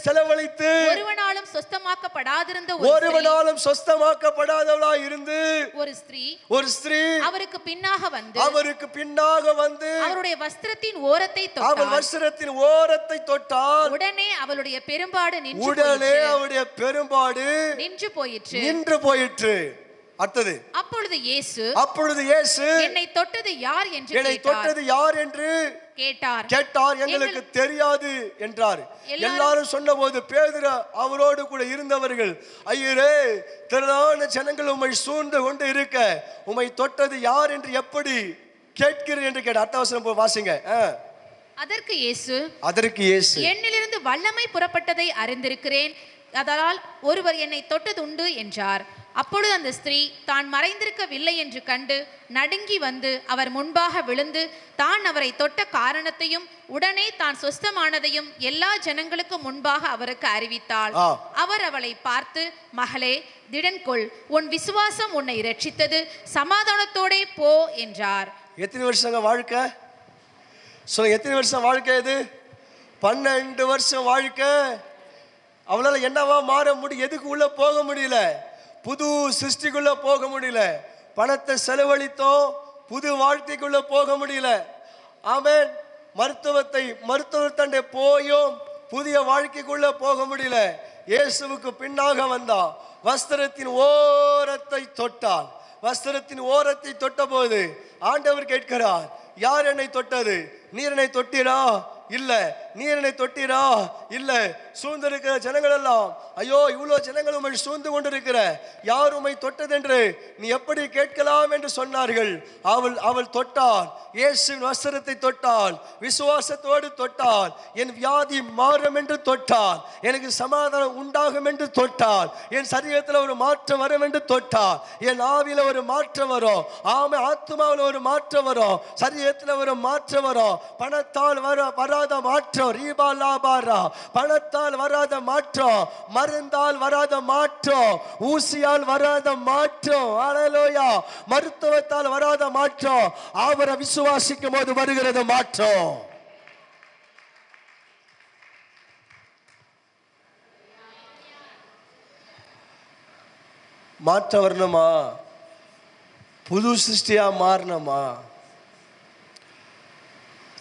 செலவழித்து ஒருவனாலும் சொஸ்தமாக்கப்படாதவளாய் இருந்து ஒரு ஸ்திரீ அவருக்கு பின்னாக வந்து அவருடைய வஸ்திரத்தின் ஓரத்தை தொட்டால் உடனே அவளுடைய பெரும்பாடு நின்று போயிற்று. அடுத்தது, அப்பொழுது இயேசு என்னை தொட்டது யார் என்று கேட்டார். எங்களுக்கு தெரியாது என்றார். எல்லாரும் சொன்னபோது பேதுரு அவரோடு கூட இருந்தவர்கள், ஐயரே, திரளான ஜனங்கள் உம்மை சூழ்ந்து கொண்டு இருக்க உம்மை தொட்டது யார் என்று எப்படி கேட்கிறீர் என்று கேட்டார். அர்த்தவசனம் வாசிங்க. அதற்கு இயேசு என்னிலிருந்து வல்லமை புறப்பட்டதை அறிந்திருக்கிறேன், அதனால் ஒருவர் என்னை தொட்டது உண்டு என்றார். அப்பொழுது அந்த ஸ்திரீ தான் மறைந்திருக்கவில்லை என்று கண்டு நடுங்கி வந்து அவர் முன்பாக விழுந்து தான் அவரை தொட்ட காரணத்தையும் உடனே தான் சொஸ்தமானதையும் எல்லா ஜனங்களுக்கும் முன்பாக அவருக்கு அறிவித்தாள். அவர் அவளை பார்த்து, மகளே, திடன்கொள், உன் விசுவாசம் உன்னை இரட்சித்தது, சமாதானத்தோடே போ என்றார். எத்தனை வருஷங்க வாழ்க்கை சொல்லுங்க? எத்தனை வருஷம் வாழ்க்கை இது? 12 வருஷம் வாழ்க்கை. அவளால என்னவா மாற முடியும்? எதுக்கு உள்ள போக முடியல? புது சிருஷ்டிக்குள்ள போக முடியல. பணத்தை செலவழித்தோம், புது வாழ்க்கைக்குள்ள போக முடியல. ஆமென். மருத்துவத்தண்டை போயும் புதிய வாழ்க்கைக்குள்ள போக முடியல. இயேசுவுக்கு பின்னாக வந்தா வஸ்திரத்தின் ஓரத்தை தொட்ட போது ஆண்டவர் கேட்கிறார், யார் என்னை தொட்டது? நீர் என்னை தொட்டீரா? இல்ல. நீர் என்னை தொட்டீரா? இல்ல. சூழ்ந்திருக்கிற ஜனங்கள் எல்லாம், ஐயோ, இவ்வளோ ஜனங்கள் உம்மை சூழ்ந்து கொண்டிருக்கிற, யார் உம்மை தொட்டதென்று நீ எப்படி கேட்கலாம் என்று சொன்னார்கள். அவள் தொட்டாள், இயேசுவின் வஸ்திரத்தை தொட்டாள், விசுவாசத்தோடு தொட்டாள். என் வியாதி மாறும் என்று தொட்டாள், எனக்கு சமாதானம் உண்டாகும் என்று தொட்டாள், என் சரீரத்தில் ஒரு மாற்றம் வரும் என்று தொட்டாள், என் ஆவியில ஒரு மாற்றம் வரும், ஆத்மாவில் ஒரு மாற்றம் வரும், சரீரத்தில் ஒரு மாற்றம் வரும். பணத்தால் வராத மாற்றம், ரீபா லாபாரா, பணத்தால் வராத மாற்றம், மருந்தால் வராத மாற்றம், ஊசியால் வராத மாற்றம், அல்லேலூயா, மருத்துவத்தால் வராத மாற்றம், அவரை விசுவாசிக்கும் போது வருகிறது மாற்றம். மாற்றம் வரணுமா? புது சிருஷ்டியா மாறணுமா?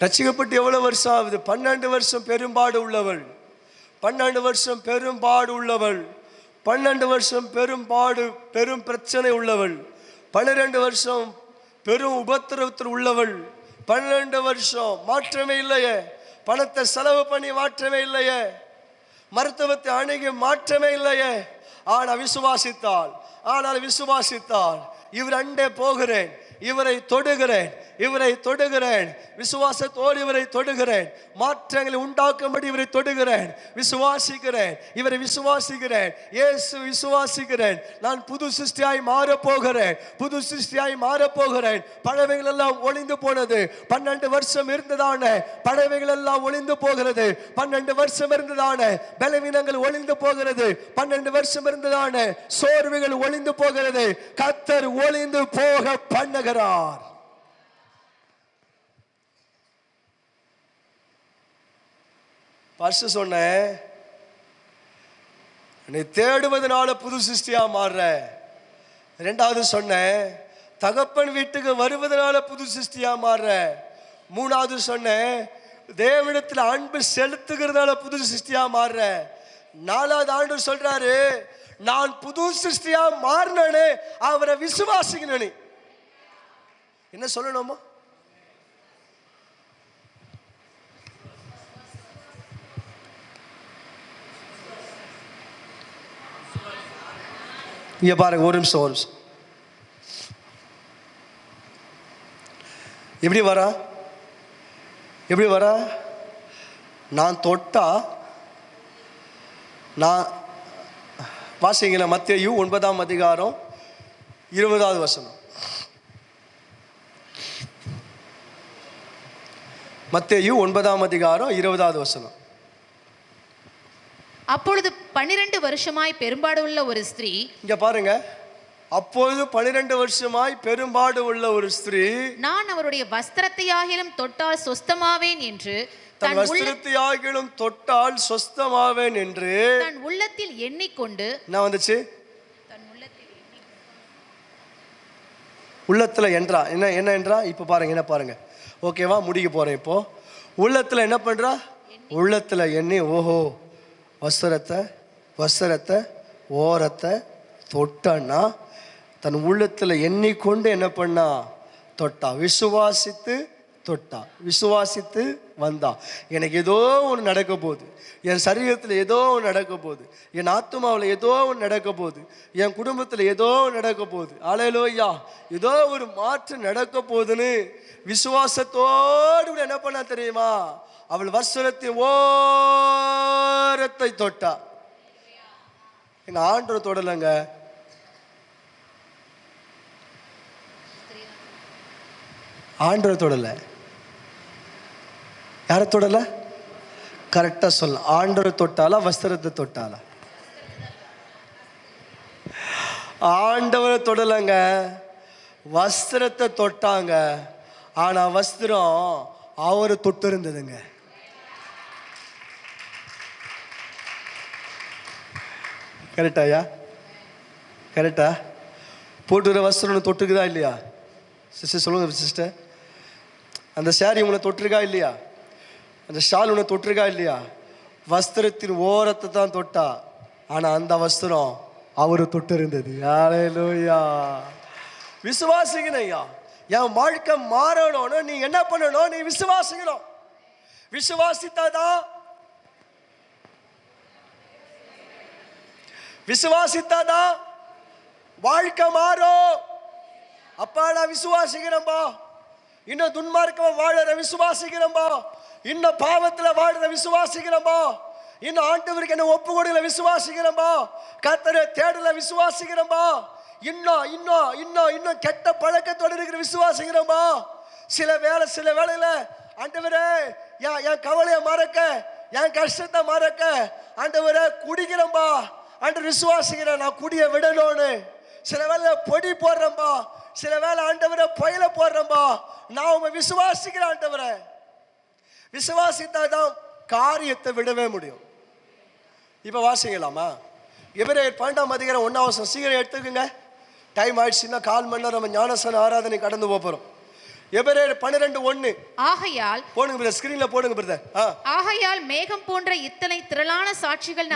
ரட்சிக்கப்பட்டு எவ்வளவு வருஷம் ஆகுது? 12 வருஷம் பெரும்பாடு உள்ளவள். 12 வருஷம் பெரும்பாடு பெரும் பிரச்சனை உள்ளவள், 12 வருஷம் பெரும் உபத்திரவத்தில் உள்ளவள், 12 வருஷம் மாற்றமே இல்லையே, பணத்தை செலவு பண்ணி மாற்றமே இல்லையே, மருத்துவத்தை அணுகி மாற்றமே இல்லையே. ஆனால் விசுவாசித்தாள். இவர் அண்டே போகிறேன், இவரை தொடுகிறேன், விசுவாசத்தோடு இவரை தொடுகிறேன், மாற்றங்களை உண்டாக்கும்படி இவரை தொடுகிறேன், இவரை விசுவாசிக்கிறேன், இயேசு விசுவாசிக்கிறேன். நான் புது சிருஷ்டியாய் மாறப்போகிறேன். பழவைகள் எல்லாம் ஒளிந்து போனது. 12 வருஷம் இருந்ததான பழவைகள் எல்லாம் ஒளிந்து போகிறது. 12 வருஷம் இருந்ததான பலவீனங்கள் ஒளிந்து போகிறது. 12 வருஷம் இருந்ததான சோர்வுகள் ஒளிந்து போகிறது. கர்த்தர் ஒளிந்து போக பண்ணுகிறார். ஃபர்ஸ்ட் சொன்னேன், நீ தேடுவதனால புது சிருஷ்டியா மாறுற. ரெண்டாவது சொன்னேன், தகப்பன் வீட்டுக்கு வருவதனால புது சிருஷ்டியா மாறுற. மூணாவது சொன்னேன், தேவனிடத்தில் அன்பு செலுத்துகிறதால புது சிருஷ்டியா மாறுற. நாலாவது ஆண்டவர் சொல்றாரு, நான் புது சிருஷ்டியா மாறினே அவரை விசுவாசிக்கணும். என்ன சொல்லணுமோ? இங்க பாருங்க, ஒரு நிமிஷம். எப்படி வரா? நான் தொட்டா, நான் வாசிங்கள மத்தேயு 9ஆம் அதிகாரம் 20வது வசனம். மத்தேயு 9ஆம் அதிகாரம் 20வது வசனம். அப்பொழுது 12 வருஷமாய் பெரும்பாடு உள்ள ஒரு ஸ்திரீ, இங்க பாருங்க, அப்பொழுது 12 வருஷமாய் பெரும்பாடு உள்ள ஒரு ஸ்திரீ, நான் அவருடைய வஸ்திரத்தையாகிலும் தொட்டால் சொஸ்தமாவேன் என்று தன் வஸ்திரத்தையாகிலும் தொட்டால் சொஸ்தமாவேன் என்று தன் உள்ளத்தில் எண்ணிக்கொண்டு. நான் வந்துச்சு உள்ளத்துல என்றா என்ன என்றா? இப்ப பாருங்க, என்ன பாருங்க, ஓகேவா? முடிக்க போறேன். இப்போ உள்ளத்துல என்ன பண்றா? உள்ளத்துல எண்ணி, ஓஹோ, வஸ்திரத்தை ஓரத்தை தொட்டன்னா, தன் உள்ளத்துல எண்ணிக்கொண்டு என்ன பண்ணா? தொட்டா. விசுவாசித்து வந்தா. எனக்கு ஏதோ ஒன்று நடக்க போகுது, என் சரீரத்தில் ஏதோ ஒன்று நடக்க போகுது, என் ஆத்துமாவில் ஏதோ ஒன்று நடக்க போகுது, என் குடும்பத்தில் ஏதோ நடக்க போகுது, அல்லேலூயா, ஏதோ ஒரு மாற்றம் நடக்க போகுதுன்னு விசுவாசத்தோடு என்ன பண்ணா தெரியுமா? அவள் வஸ்திரத்தின் ஓரத்தை தொட்டா. எங்க ஆண்டவர் தொடலங்க, ஆண்டவர் தொடல. யாரை தொடல? கரெக்டா சொல்ல. ஆண்டவர் தொட்டாலா வஸ்திரத்தை தொட்டாலா? ஆண்டவரை தொடலங்க, வஸ்திரத்தை தொட்டாங்க. ஆனா வஸ்திரம் அவரை தொட்டு இருந்ததுங்க. கரெக்டாயா? கரெக்டா? போட்டுக்கிற வஸ்திரம் தொட்டுக்குதா இல்லையா? சிஸ்டர் சொல்லுங்க சிஸ்டர், அந்த சாரி உங்களை தொட்டிருக்கா இல்லையா? அந்த ஷால் உன்னை தொட்டிருக்கா இல்லையா? வஸ்திரத்தின் ஓரத்தை தான் தொட்டா, ஆனா அந்த வஸ்திரம் அவரு தொட்டு இருந்தது. அல்லேலூயா. விசுவாசிக்கணும் ஐயா. என் வாழ்க்கை மாறணும்னு நீ என்ன பண்ணணும்? நீ விசுவாசிக்கணும். விசுவாசித்தாதான் வாழ்க்கை மாறும். அப்பா நான் விசுவாசிக்கிறேன்பா, இன்னும் துன்மார்க்கமா வாழற விசுவாசிக்கிறேன்பா, இன்னும் பாவத்துல வாழற விசுவாசிக்கிறேன்பா, இன்னும் ஆண்டவருக்கு என்ன ஒப்பு கொடுக்கல விசுவாசிக்கிறேன்பா, கர்த்தரை தேடல விசுவாசிக்கிறேன்பா, இன்னும் கெட்ட பழக்கத்தோடு இருக்கிற விசுவாசிக்கிறேன்பா. சில வேளையில ஆண்டவரே என் கவலையை மறக்க, என் கஷ்டத்தை மறக்க ஆண்டவரே குடிக்கிறேன்பா, ஆண்டவர் விசுவாசிக்கிறேன், நான் குடிய விடணும்னு. சில வேலை பொடி போடுறேன்பா, சில வேலை ஆண்டவரை புயல போடுறேன்பா. நான் உங்க விசுவாசிக்கிறேன் ஆண்டவரை. விசுவாசித்தாதான் காரியத்தை விடவே முடியும். இப்ப வாசிக்கலாமா? எபிரேயர் 12ஆம் அதிகாரம் 1ஆம் வசனம். சீக்கிரம் எடுத்துக்கோங்க, டைம் ஆயிடுச்சுன்னா 1/4 மணி நேரம் நம்ம ஞானஸ்நான ஆராதனை கடந்து போகிறோம். எபிரேயர் 12:1. ஆகையால் போடுங்க பிரதர், ஸ்கிரீன்ல போடுங்க பிரதர். ஆகையால் மேகம் போன்ற இத்தனை திரளான சாட்சிகள்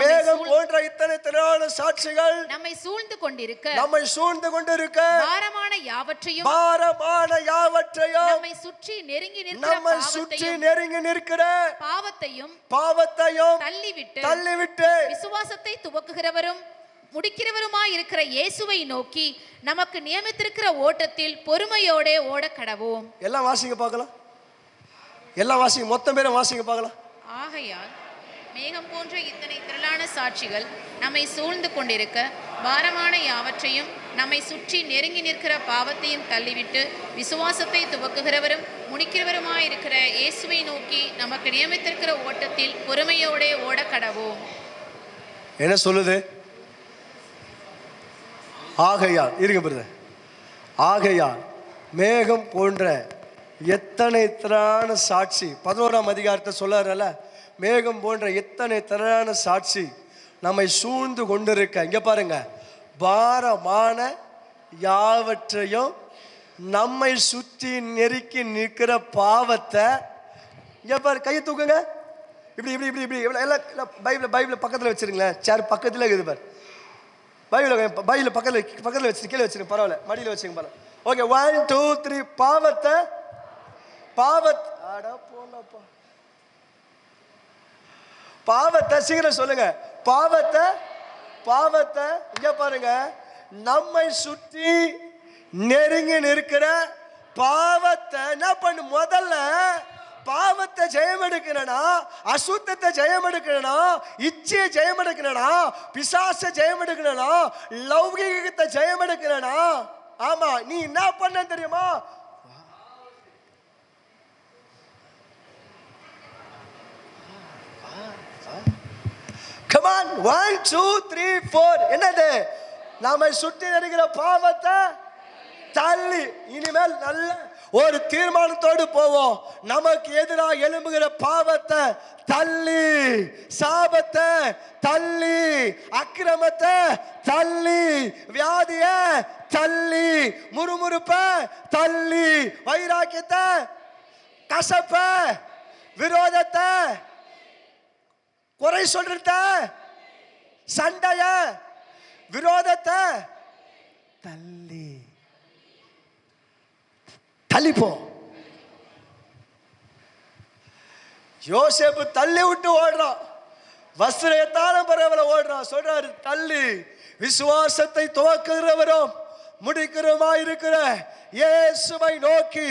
நம்மை சூழ்ந்து கொண்டிருக்க பாரமான யாவற்றையும் நம்மை சுற்றி நெருங்கி நிற்கிற பாவத்தையும் தள்ளிவிட்டு விசுவாசத்தை துவக்குகிறவரும் முடிக்கிறவருமாய் இருக்கிற இயேசுவை நோக்கி நமக்கு நியமித்திருக்கிற ஓட்டத்தில் பொறுமையோட ஓட கடவோம். எல்லாம் வாசிங்க பார்க்கலாம். எல்லாம் வாசிங்க, மொத்தம் பேரை வாசிங்க பார்க்கலாம். ஆகையால் மேகம் போன்ற இத்தனை திரளான சாட்சிகள் நம்மை சூழ்ந்து கொண்டிருக்க பாரமான யாவற்றையும் நம்மை சுற்றி நெருங்கி நிற்கிற பாவத்தையும் தள்ளிவிட்டு விசுவாசத்தை துவக்குகிறவரும் முடிக்கிறவருமாய் இருக்கிற இயேசுவை நோக்கி நமக்கு நியமித்திருக்கிற ஓட்டத்தில் பொறுமையோட ஓட கடவோம். என்ன சொல்லுது? ஆகையால் இருங்க பிரதர். ஆகையால் மேகம் போன்ற எத்தனை திரளான சாட்சி, 11ஆம் அதிகாரத்தை சொல்லாரல்ல, மேகம் போன்ற எத்தனை திரளான சாட்சி நம்மை சூழ்ந்து கொண்டிருக்க, இங்க பாருங்க, பாரமான யாவற்றையும் நம்மை சுற்றி நெருக்கி நிற்கிற பாவத்தை, இங்க பாரு, கையை தூக்குங்க, இப்படி இப்படி இப்படி இப்படி எல்லாம் பைபிள் பக்கத்தில் வச்சிருங்களேன், சேர் பக்கத்தில் இருக்குது பாரு, பைபிள் பக்கத்தில் வச்சு கீழே வச்சிருங்க, பரவாயில்ல, மடியில் வச்சுங்க பரவாயில்ல. ஓகே, 1 2 3. பாவத்தை சீக்கிரம் சொல்லுங்க. பாவத்தை இங்க பாருங்க, நம்மை சுற்றி நெருங்கி நிற்கிற பாவத்தை என்ன பண்ணு? முதல்ல பாவத்தை ஜெயம் எடுக்கணும்னா, அசுத்தத்தை ஜெயம் எடுக்கணும்னா, இச்சையை ஜெயம் எடுக்கணும்னா, பிசாசை ஜெயம் எடுக்கணும்னா, லௌகிகத்தை ஜெயம் எடுக்கணும்னா, ஆமா, நீ என்ன பண்ண தெரியுமா? Come on, 1 2 3 4. என்னது? நாம சுற்றி நெருங்கிற பாவத்தை தள்ளி, இனிமேல் நல்ல ஒரு தீர்மானத்தோடு போவோம். நமக்கு எதிராக எழும்புகிற பாவத்தை தள்ளி, சாபத்தை தள்ளி, அக்கிரமத்தை தள்ளி, வியாதிய தள்ளி, முறுமுறுப்ப தள்ளி, வைராக்கியத்தை, கசப்ப, விரோதத்தை, குறை சொல்றத, சண்டைய, விரோதத்தை தள்ளி தள்ளிப்போம். யோசேப்பு தள்ளி விட்டு ஓடுறான், வஸ்திரத்தாலும் பரவல ஓடுறான். சொல்றாரு, தள்ளி விசுவாசத்தை துவக்குகிறவரும் முடிக்கிறவமா இருக்கிற இயேசுவை நோக்கி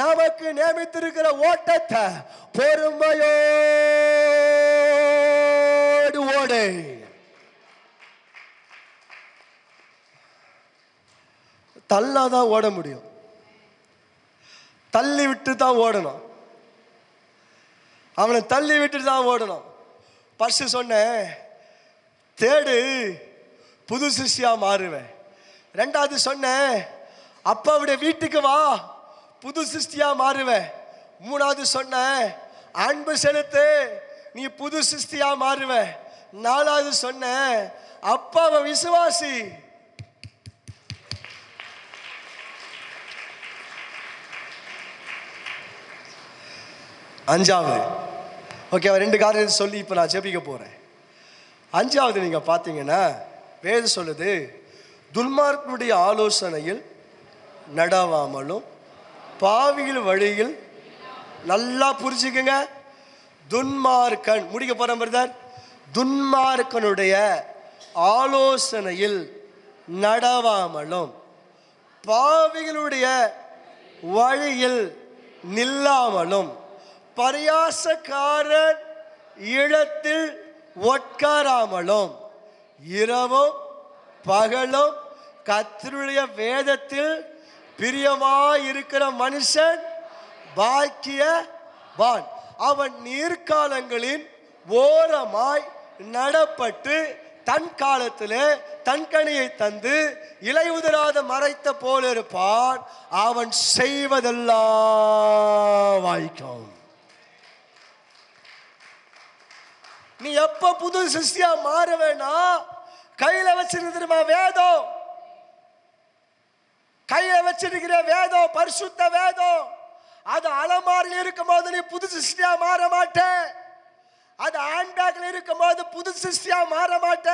நமக்கு நியமித்திருக்கிற ஓட்டத்தை பொறுமையோடு ஓடு. தள்ளாதான் ஓட முடியும், தள்ளி விட்டு தான் ஓடணும். அவனை தள்ளி விட்டு தான் ஓடணும். பர்சு சொன்னேன், தேடு புது சிஷ்யா மாறுவேன். 2வது சொன்னேன், அப்பாவுடைய வீட்டுக்கு வா புது சிருஷ்டியா மாறுவேன். 3வது சொன்னேன், அன்பு செலுத்து நீ புது சிருஷ்டியா மாறுவேன். 4வது சொன்னேன், அப்பாவை விசுவாசி. அஞ்சாவது, ஓகே, 2 காரியத்தை சொல்லி இப்போ நான் ஜெபிக்க போகிறேன். 5வது நீங்கள் பார்த்தீங்கன்னா வேதம் சொல்லுது, துன்மார்க்கனுடைய ஆலோசனையில் நடவாமலும் பாவிகள் வழியில், நல்லா புரிஞ்சுக்குங்க, துன்மார்க்கன், முடிக்க போகிறேன் பிரதர், துன்மார்க்கனுடைய ஆலோசனையில் நடவாமலும் பாவிகளுடைய வழியில் நில்லாமலும் பரியாசக்காரன் இடத்தில் உட்காராமலும் இரவும் பகலும் கர்த்தருடைய வேதத்தில் பிரியமாயிருக்கிற மனுஷன் பாக்கியவான். அவன் நீர்க்காலங்களின் ஓரமாய் நடப்பட்டு தன் காலத்திலே தன் கனியை தந்து இலை உதிராத மறைத்த போல இருப்பான். அவன் செய்வதெல்லாம் வாய்க்கும். நீ எப்ப புது சிருஷ்டியா மாற வேணா, கையில வச்சிருக்கிற வேதம், கையில வச்சிருக்கிற வேதம், பரிசுத்த வேதம், அது அலமாரியில் இருக்கும் போது நீ புது சிருஷ்டியா மாற மாட்ட. அது ஹேண்ட்பேக்ல இருக்கும் போது புது சிருஷ்டியா மாற மாட்ட.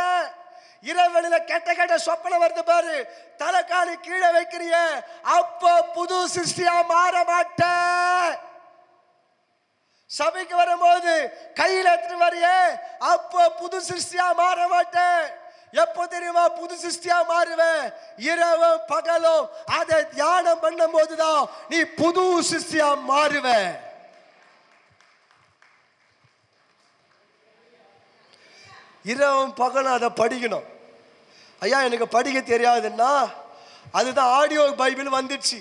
இரவெளியில கெட்ட கெட்ட சொப்பனம் வருது பாரு, தலைக்காணி கீழே வைக்கிறிய, அப்ப புது சிருஷ்டியா மாற மாட்ட. சபைக்கு வரும்போது கையில் எடுத்துட்டு வரைய, அப்ப புது சிருஷ்டியா மாற மாட்ட. எப்போ தெரியுமா புது சிருஷ்டியா மாறுவேன்? இரவும் பகலும் அதை தியானம் பண்ணும் போதுதான் நீ புது சிருஷ்டியா மாறுவ. இரவும் பகலும் அதை படிக்கணும். ஐயா எனக்கு படிக்க தெரியாதுன்னா, அதுதான் ஆடியோ பைபிள் வந்துடுச்சு.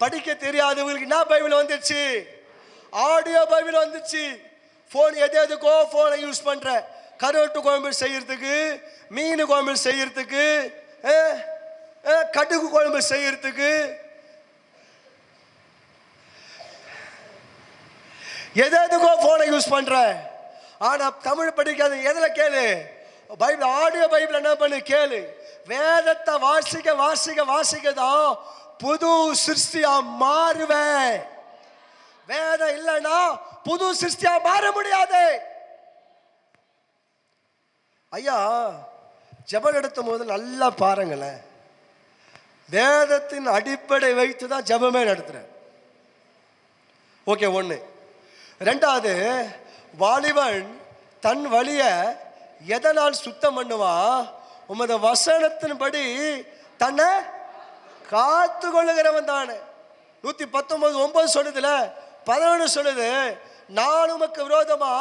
படிக்க தெரியாதவங்களுக்கு என்ன பைபிள் வந்துடுச்சு? ஆடியோ பைபிள் வந்துச்சு. ஃபோன் எதுக்கோ ஃபோனை யூஸ் பண்ற, கருவாட்டு குழம்பு செய்யறதுக்கு, மீன் குழம்பு செய்யறதுக்கு, கடுகு குழம்பு செய்யறதுக்கு, எதுக்கோ போனை யூஸ் பண்ற. ஆனா தமிழ் படிக்காது. எதுல கேளு? பைபிள், ஆடியோ பைபிள் என்ன பண்ணு கேளு. வேதத்தை வாசிக்க வாசிக்க வாசிக்கதான் புது சிருஷ்டியா மாறுவேன். வேதம் இல்லைன்னா புது சிருஷ்டியா மாற முடியாது. ஐயா ஜெபம் நடத்தும் போது நல்லா பாருங்களேன், வேதத்தின் அடிப்படை வைத்து தான் ஜெபமே நடத்துறேன். ஓகே, ஒன்று. ரெண்டாவது, வாலிபன் தன் வழிய எதனால் சுத்தம் பண்ணுவா? உமது வசனத்தின்படி தன்னை காத்து கொள்ளுகிறவன் தானே. 119:9 சொல்லுதுல, 11 சொல்லுது, நான் உமக்கு விரோதமா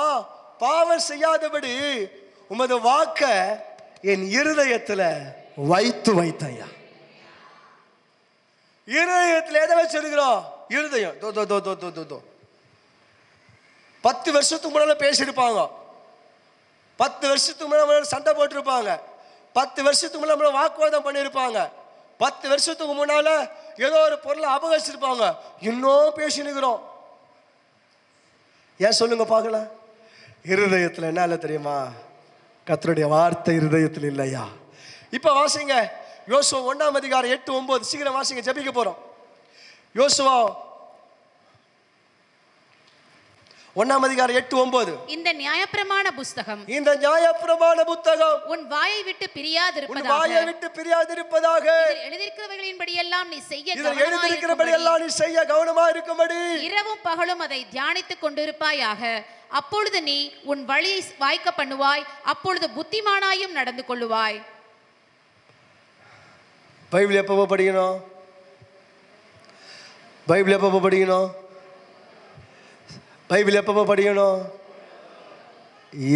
பாவம் செய்யாதபடி உமது வாக்க என் இருதயத்துல வைத்து வைத்தையா. இருதயத்தில் எதை வச்சிருக்கிறோம்? இருதயம். 10 வருஷத்துக்கு முன்னால பேசியிருப்பாங்க, 10 வருஷத்துக்கு முன்னால சண்டை போட்டிருப்பாங்க, 10 வருஷத்துக்கு முன்னால வாக்குவாதம் பண்ணியிருப்பாங்க, 10 வருஷத்துக்கு முன்னால ஏதோ ஒரு பொருளை அபகரிச்சிருப்பாங்க. இன்னும் பேசினுக்கிறோம். ஏன் சொல்லுங்க பார்க்கலாம்? இருதயத்தில் என்ன இல்லை தெரியுமா? கர்த்தருடைய வார்த்தை இருதயத்தில் இல்லையா? இப்ப வாசிங்க யோசுவா 1:8-9. சீக்கிரம் வாசிங்க, ஜெபிக்க போறோம். யோசுவா 1:8-9. இந்த நியாயப்பிரமாண புத்தகம், இந்த நியாயப்பிரமாண புத்தகம் உன் வாயை விட்டு பிரியாதிருப்பதாக, உன் வாயை விட்டு பிரியாதிருப்பதாக, இதில் எழுதியிருக்கிறவைகளின்படியெல்லாம் நீ செய்ய இதில் எழுதியிருக்கிறபடியெல்லாம் நீ செய்ய கவனமா இருக்கும்படி இரவும் பகலும் அதை தியானித்துக் கொண்டிருப்பாயாக. அப்பொழுது நீ உன் வழியை வாய்க்க பண்ணுவாய், அப்பொழுது புத்திமானாயும் நடந்து கொள்ளுவாய். பைபிள் எப்போ படிக்கணும்? பைபிள் எப்போ படிக்கணும்? பைபிள் எப்போ படிக்கணும்?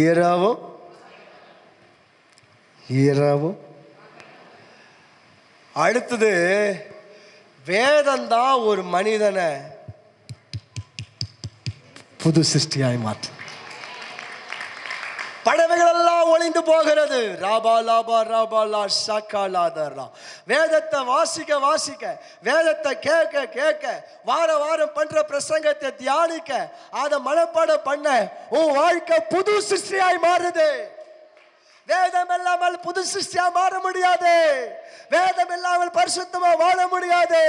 இரவும் இரவும். அடுத்தது, வேதம்தான் ஒரு மனிதனை புது சிருஷ்டியாய் மாற்று. பறவைகள் எல்லாம் ஒளிந்து போகிறது. ராபா லாபா ராபா லா ஷாக்கா லாதரா. வேதத்தை வாசிக்க வாசிக்க, வேதத்தை கேட்க கேட்க, வார வாரம் பண்ற பிரசங்கத்தை தியானிக்க, அதை மனப்பாடம் பண்ண, உன் வாழ்க்கை புது சிருஷ்டியாய் மாறுது. வேதம் இல்லாமல் புது சிருஷ்டியா மாற முடியாது. வேதம் இல்லாமல் பரிசுத்தமா வாழ முடியாது.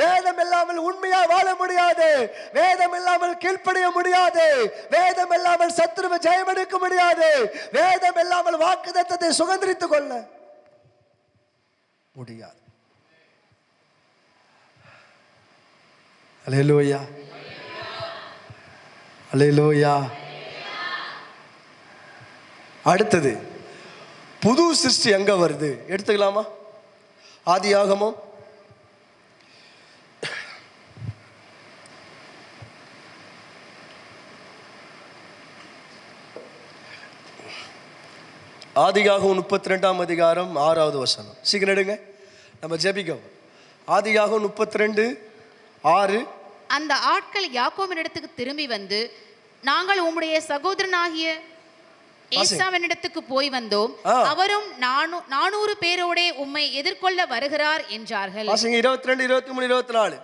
வேதம் இல்லாமல் உண்மையா வாழ முடியாது. வேதம் இல்லாமல் கீழ்ப்படிய முடியாது. வேதம் இல்லாமல் சத்துருவை ஜெயம் எடுக்க முடியாது. வேதம் இல்லாமல் வாக்குத்தத்தத்தை சுதந்திரித்துக் கொள்ள முடியாது. அல்லேலூயா, அல்லேலூயா. அடுத்தது, புது சிருஷ்டி எங்க வருது? எடுத்துக்கலாமா? ஆதியாகமம் 32:6. சீக்கிரம் எடுங்க, நம்ம ஜெபிக்கோம். ஆதியாகமம் 32:6. அந்த ஆட்கள் யாக்கோபினிடத்துக்கு திரும்பி வந்து, நாங்கள் உம்முடைய சகோதரனாகிய ஏசாவினிடத்துக்கு போய் வந்தோம், அவரும் 400 பேரோட உம்மை எதிர்கொள்ள வருகிறார் என்றார்கள். 22, 23, 24.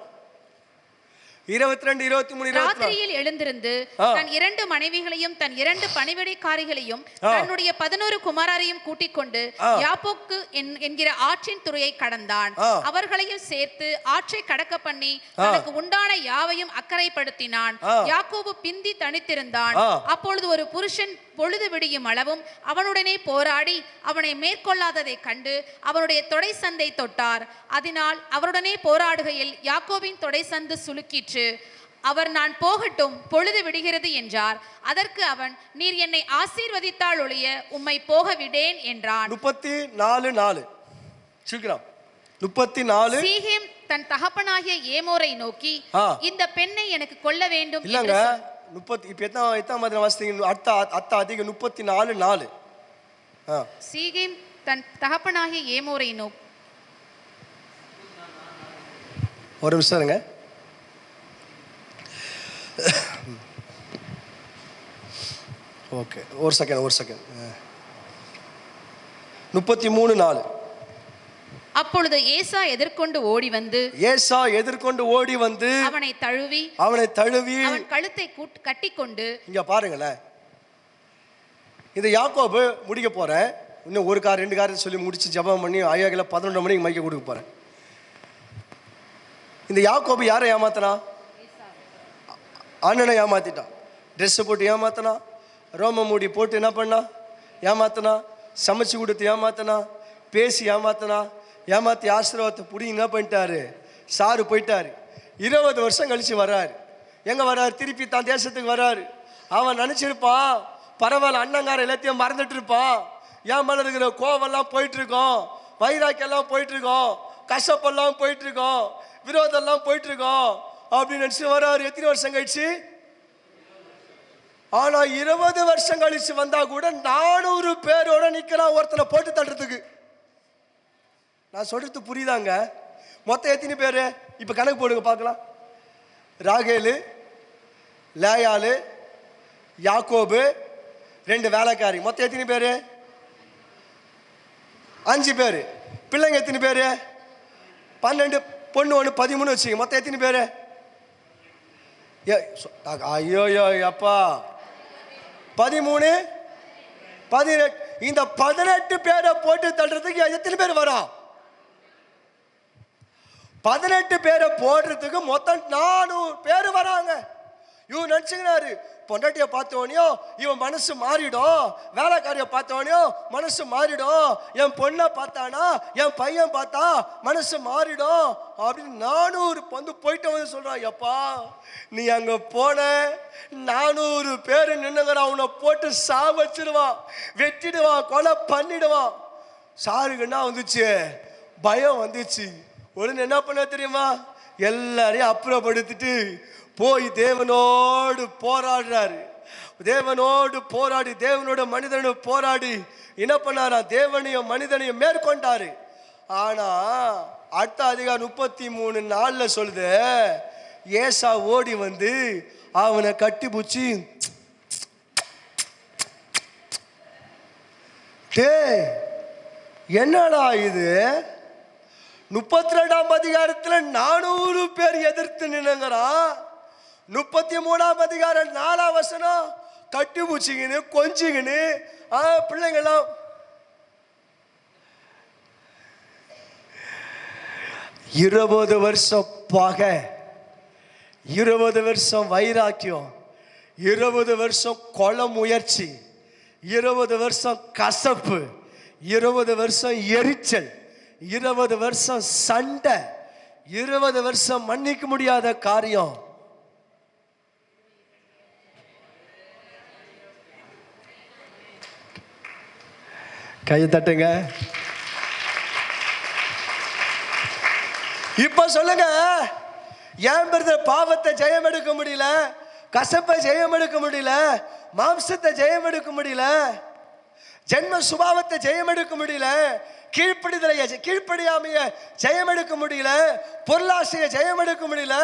22, 23, 24. ராத்திரியில் எழுந்திருந்து தன் 2 மனைவிகளையும் தன் 2 பணிவிடைக்காரிகளையும் தன்னுடைய 11 குமாரரையும் கூட்டிக் கொண்டு யாப்போக்கு என்கிற ஆற்றின் துறையை கடந்தான். அவர்களையும் சேர்த்து ஆற்றை கடக்க பண்ணி தனக்கு உண்டான யாவையும் அக்கறைப்படுத்தினான். யாக்கோபு பிந்தி தனித்திருந்தான். அப்பொழுது ஒரு புருஷன் பொழுது விடியும் அளவும் அவனுடனே போராடி அவனை மேற்கொள்ளாததை கண்டு அவனுடைய தொடை சந்தை தொட்டார். அதனால் அவருடனே போராடுகையில் யாக்கோபின் தொடை சந்து சுளுக்கிற்று. அவர் நான் போகட்டும், பொழுது விடுகிறது என்றார். அதற்கு அவன், நீர் என்னை ஆசீர்வதித்தால் ஒழிய உம்மை போக விடேன் என்றான். 34 சீக்கிரம் 34. சீகேம் தன் தகப்பனாகிய ஏமோரை நோக்கி, இந்த பெண்ணை எனக்கு கொள்ள வேண்டும். இல்லங்க 30 இப்ப எத்தனை மாதிரி வாசித்தீங்க? அத்த அதிக 34:4. சீகேம் தன் தகப்பனாகிய ஏமோரை நோக்கி. ஒரு நிமிஷம் இருங்க. ஓகே, ஒரு செகண்ட் 33:4. அப்பொழுது ஏசா எதிர்கொண்டு ஓடி வந்து அவனை தழுவி அவன் கழுத்தை கட்டிக்கொண்டு. இங்க பாருங்களேன், இந்த யாக்கோபு முடிக்க போறேன். இன்னும் 1 கார் 2 கார் சொல்லி முடிச்சு ஜெபம் பண்ணி 11 மணிக்கு மைக்க கொடுக்க போறேன். இந்த யாக்கோபு யாரை ஏமாத்தனா? அண்ணனை ஏமாத்திட்டான். ட்ரெஸ்ஸை போட்டு ஏமாத்தனா, ரோம மூடி போட்டு என்ன பண்ணா ஏமாத்தனா, சமைச்சு கொடுத்து ஏமாத்தனா, பேசி ஏமாத்தனா, ஏமாத்தி ஆசீர்வாதத்தை புடி என்ன பண்ணிட்டாரு, சாரு போயிட்டாரு. 20 வருஷம் கழிச்சு வர்றாரு. எங்க வர்றாரு? திருப்பி தான் தேசத்துக்கு வர்றாரு. அவன் நினைச்சிருப்பான் பரவாயில்ல, அண்ணங்கார எல்லாத்தையும் மறந்துட்டு இருப்பான். என் மேல இருக்கிற கோவெல்லாம் போயிட்டு இருக்கோம், வைராக்கியெல்லாம் போயிட்டு இருக்கோம், கசப்பெல்லாம் போயிட்டு இருக்கோம், விரோதெல்லாம் போயிட்டு இருக்கோம் அப்படின்னு நினைச்சு வர்றாரு. எத்தனை வருஷம் கழிச்சு? ஆனா 20 வருஷம் கழிச்சு வந்தா கூட 400 பேரோட நிக்கிறான் ஒருத்தனை போட்டு தள்ளுறதுக்கு. நான் சொல்றது புரியுதாங்க? மொத்தம் எத்தனை பேரு? இப்ப கணக்கு போடுங்க பார்க்கலாம். ராகேலு, லேயாலு, யாக்கோபு, 2 வேலைக்காரி, மொத்தம் எத்தனை பேரு? 5 பேரு. பிள்ளைங்க எத்தனை பேரு? 12, பொண்ணு 1, 13 வச்சுங்க. மொத்தம் எத்தனை பேரு? ஐயோ அப்பா, 13, 18. இந்த 18 பேரை போட்டு தள்ளுறதுக்கு எத்தனை பேர் வரா? 18 பேரை போடுறதுக்கு மொத்தம் 400 பேர் வராங்க. இவன் நினைச்சுக்கிறாரு பொண்டாட்டிய பார்த்தோனையோ இவன் மனசு மாறிடும், வேலைக்காரிய பார்த்தோனையோ மனசு மாறிடும், என் பொண்ணை பார்த்தானா என் பையன் பார்த்தா மனசு மாறிடும் அப்படின்னு 400 வந்து போயிட்டு வந்து சொல்றான். எப்பா நீ அங்க போன 400 பேர் நின்னுங்கிறான், அவனை போட்டு சாவச்சிடுவான், வெட்டிடுவான், கொலை பண்ணிடுவான். சாருக்கு என்ன வந்துச்சு? பயம் வந்துச்சு. உடனே என்ன பண்ண தெரியுமா? எல்லாரையும் அப்புறப்படுத்திட்டு போய் தேவனோடு போராடுறாரு. தேவனோடு போராடி தேவனோட மனிதனோடு போராடி என்ன பண்ணாரா? தேவனையும் மனிதனையும் மேற்கொண்டாரு. ஆனா அடுத்த அதிகாரம் 33:4 சொல்லுது, ஏசா ஓடி வந்து அவனை கட்டி பூச்சி, என்னடா இது? 32ஆம் அதிகாரத்துல 400 பேர் எதிர்த்து நின்னுங்கிறான். 33ஆம் அதிகாரம் 4ஆம் வசனம் கட்டி பூச்சிக்கின்னு கொஞ்சிக்கின்னு பிள்ளைங்களாம் 20 வருஷம் பகை, 20 வருஷம் வைராக்கியம், 20 வருஷம் கொலை முயற்சி, 20 வருஷம் கசப்பு, 20 வருஷம் எரிச்சல், 20 வருஷம் சண்டை, 20 வருஷம் மன்னிக்க முடியாத காரியம். கையை தட்டுங்க. இப்ப சொல்லுங்க, ஏன் பிரதர் பாவத்தை ஜெயம் எடுக்க முடியல, கசப்பை ஜெயம் எடுக்க முடியல, மாம்சத்தை ஜெயம் எடுக்க முடியல, ஜென்ம சுபாவத்தை ஜெயம் எடுக்க முடியல, கீழ்ப்படியாமைய ஜெயம் எடுக்க முடியல, பொருளாசையை ஜெயம் எடுக்க முடியல,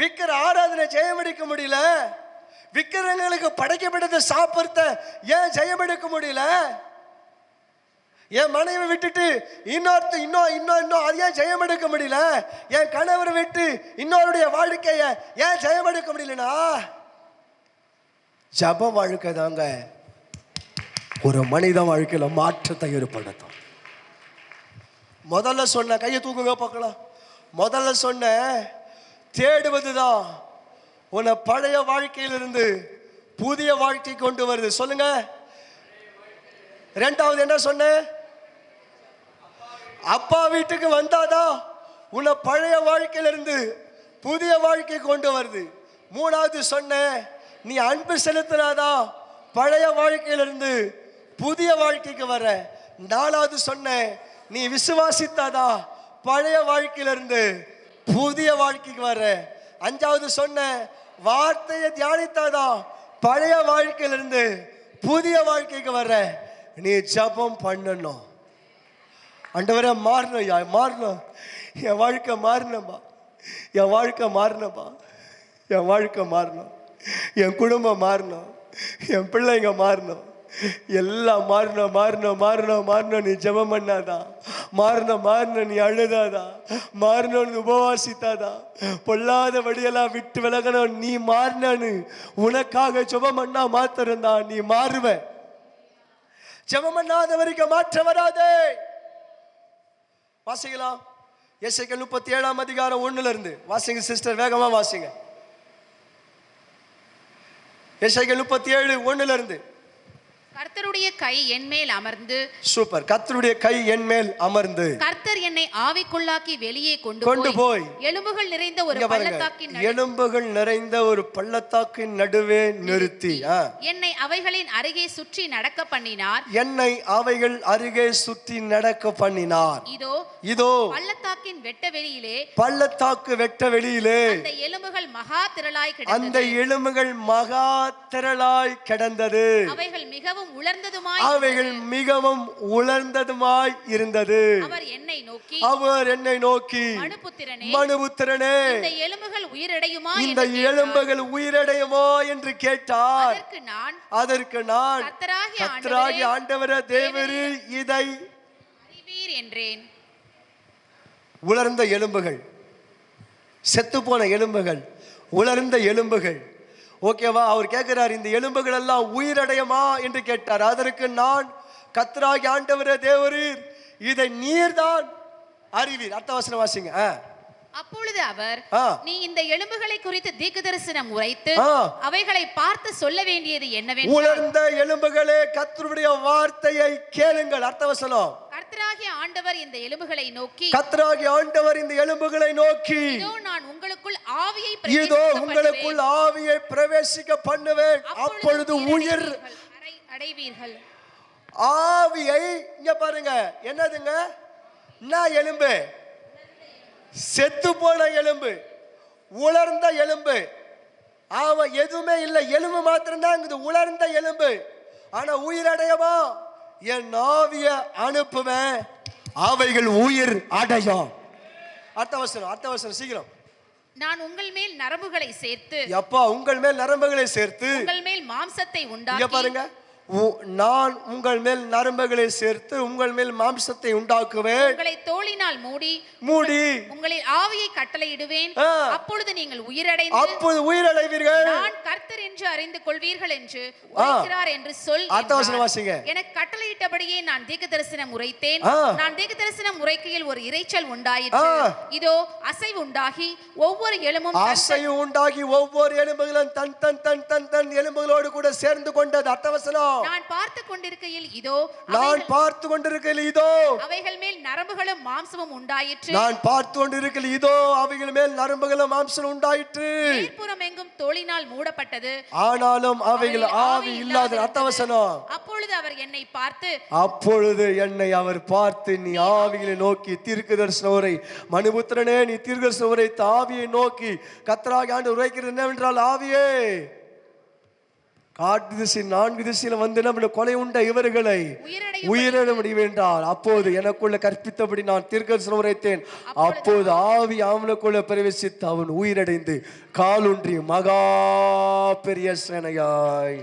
விக்கிர ஆராதனை ஜெயம் எடுக்க முடியல, விக்கிரங்களுக்கு படைக்கப்பட்டதை சாப்பிடுறத ஏன் ஜெயம் எடுக்க முடியல? என் மனைவி விட்டுட்டு இன்னும் அதையே ஜெயம் எடுக்க முடியல, என் கணவரை விட்டு இன்னொருடைய வாழ்க்கைய ஏன் ஜெயம் எடுக்க முடியலனா, ஜப வாழ்க்கை தாங்க ஒரு மனித வாழ்க்கையில மாற்றத்தை ஏற்படுத்தும். முதல்ல சொன்ன, கையை தூக்குங்க பார்க்கலாம், முதல்ல சொன்ன தேடுவதுதான் உன்னை பழைய வாழ்க்கையிலிருந்து புதிய வாழ்க்கை கொண்டு வருது. சொல்லுங்க. இரண்டாவது என்ன சொன்ன? அப்பா வீட்டுக்கு வந்தாதான் உன்னை பழைய வாழ்க்கையிலிருந்து புதிய வாழ்க்கை கொண்டு வருது. மூணாவது சொன்ன நீ அன்பு செலுத்தினாதான் பழைய வாழ்க்கையிலிருந்து புதிய வாழ்க்கைக்கு வர. நாலாவது சொன்ன நீ விசுவாசித்தாதா பழைய வாழ்க்கையிலிருந்து புதிய வாழ்க்கைக்கு வர. அஞ்சாவது சொன்ன வார்த்தையை தியானித்தாதா பழைய வாழ்க்கையிலிருந்து புதிய வாழ்க்கைக்கு வர. நீ ஜபம் பண்ணணும். ஆண்டவரே மாறணும், மாறணும், என் வாழ்க்கை மாறணும்பா, என் வாழ்க்கை மாறணும்பா, என் வாழ்க்கை மாறணும், என் குடும்பம் மாறணும், என் பிள்ளைங்க மாறணும், எல்லாம் மாறணும் மாறணும் மாறணும் மாறணும். நீ ஜெபம் பண்ணாதான் மாறணும், நீ அழுதாதா மாறணும், உபவாசித்தாதா பொல்லாத வழியெல்லாம் விட்டு விலகணும். நீ மாறினு உனக்காக ஜெபம் பண்ணா மாத்திருந்தான் நீ மாறுவ. ஜெபம் பண்ணாத வரைக்கும் மாற்ற வராதே. வாசிக்கலாம். எசேக்கியேல் 37 அதிகாரம் 1 இருந்து வாசிங்க சிஸ்டர், வேகமா வாசிங்க. எசேக்கியேல் 37 1 இருந்து. கர்த்தருடைய கை என் மேல் அமர்ந்து. சூப்பர். கர்த்தருடைய கை என் மேல் அமர்ந்து கர்த்தர் என்னை ஆவிக்குள்ளாக்கி வெளியே கொண்டு போய் எலும்புகள் நிறைந்த ஒரு பள்ளத்தாக்கின் எலும்புகள் நிறைந்த ஒரு பள்ளத்தாக்கின் நடுவே நிறுத்தி என்னை அவைகளின் அருகே சுற்றி நடக்க பண்ணினார். என்னை அவைகள் அருகே சுற்றி நடக்க பண்ணினார். இதோ பள்ளத்தாக்கின் வெட்ட வெளியிலே, பள்ளத்தாக்கு வெட்ட வெளியிலே அந்த எலும்புகள் மகா திரளாய் கிடந்தது. அந்த எலும்புகள் மகா திரளாய் கிடந்தது. அவைகள் மிகவும் உலர்ந்ததுமாய், அவைகள் மிகவும் உலர்ந்ததுமாய் இருந்தது. அவர் என்னை நோக்கி மனுபுத்திரனே இந்த எலும்புகள் உயிரடையுமா, இந்த எலும்புகள் உயிரடையுமா என்று கேட்டார். அதற்கு நான் கர்த்தராகிய ஆண்டவரே தேவரீர் இதை அறிவீர் என்றேன். உலர்ந்த எலும்புகள், செத்துப்போன எலும்புகள், உலர்ந்த எலும்புகள். ஓகேவா? அவர் கேட்கிறார், இந்த எலும்புகள் எல்லாம் உயிரடையுமா என்று கேட்டார். அதற்கு நான் கர்த்தராகிய ஆண்டவரே தேவரீர் இதை நீர்தான் அறிவீர். அடுத்த வசனம் வாசிங்க. அப்பொழுது அவர், நீ இந்த எலும்புகளை குறித்து தீர்க்கதரிசனம் உரைத்து அவைகளை பார்த்து சொல்ல வேண்டியது என்னவென்றால், உலர்ந்த எலும்புகளே கர்த்தருடைய வார்த்தையை கேளுங்கள். அடுத்த வசனம். கர்த்தராகிய ஆண்டவர் இந்த எலும்புகளை நோக்கி, கர்த்தராகிய ஆண்டவர் இந்த எலும்புகளை நோக்கி, இதோ நான் உங்களுக்குள் ஆவியை பிரவேசிக்க பண்ணுவேன், அப்பொழுது உயிர் அடைவீர்கள். ஆவியை இங்க பாருங்க, என்னதுங்க? நான் எலும்பு, செத்து போன எலும்பு, உலர்ந்த எலும்பு. ஆமா, எதுவுமே இல்லை, எலும்பு மாத்திரம்தான் இது, உலர்ந்த எலும்பு. ஆனா உயிரடையவா? என் ஆவிய அனுப்புவேன், அவைகள் உயிர் அடையும். அடுத்த வசனம் சீக்கிரம். நான் உங்கள் மேல் நரம்புகளை சேர்த்து, அப்பா உங்கள் மேல் நரம்புகளை சேர்த்து உங்கள் மேல் மாம்சத்தை உண்டாக்கி, பாருங்க, நான் உங்கள் மேல் நரம்புகளை சேர்த்து உங்கள் மேல் மாம்சத்தை உண்டாக்குவேன், உங்களை தோலினால் மூடி உங்களில் ஆவியை கட்டளையிடுவேன், அப்பொழுது நீங்கள் உயிரடைவீர்கள், நான் கர்த்தர் என்று அறிந்து கொள்வீர்கள் என்று உரைக்கிறார் என்று சொல். எனக்கு கட்டளையிட்டபடியே நான் தீர்க்கதரிசனம் உரைத்தேன். நான் தீர்க்கதரிசனம் உரைக்கையில் ஒரு இரைச்சல் உண்டாயிற்று. இதோ அசைவு உண்டாகி ஒவ்வொரு எலும்புகளும் தன் தன் தன் தன் தன் எலும்புகளோடு கூட சேர்ந்து கொண்டது. அர்த்தவசனம். நான் பார்த்து கொண்டிருக்கையில் இதோ அவைகள் மேல் நரம்புகளும் மாம்சமும் உண்டாயிற்று. நான் பார்த்து கொண்டிருக்கையில் இதோ அவைகள் மேல் நரம்புகளும் மாம்சம் உண்டாயிற்று. மேற்புறம் எங்கும் தோலினால் மூடப்பட்டது, ஆனாலும் அவைகள் ஆவி இல்லாத. அர்த்தவசனம். அப்பொழுது அவர் என்னை பார்த்து, அவர் பார்த்து நீ ஆவிகளை நோக்கி தீர்க்கதரிசன உரை, மனுபுத்திரனே நீ தீர்க்கதரிசன உரை ஆவியை நோக்கி கர்த்தராகிய ஆண்டவர் உரைக்கிறது என்னவென்றால், ஆவியே காட்டு திசை 4 திசையில வந்து நம்ம கொலை உண்ட இவர்களை உயிரிட முடியும் என்றால், அப்போது எனக்குள்ள கற்பித்தபடி நான் தீர்க்கதரிசனம் உரைத்தேன். அப்போது ஆவி அவனுக்குள்ள பிரவேசித்து அவன் உயிரடைந்து காலூன்றி மகா பெரிய சேனையாய்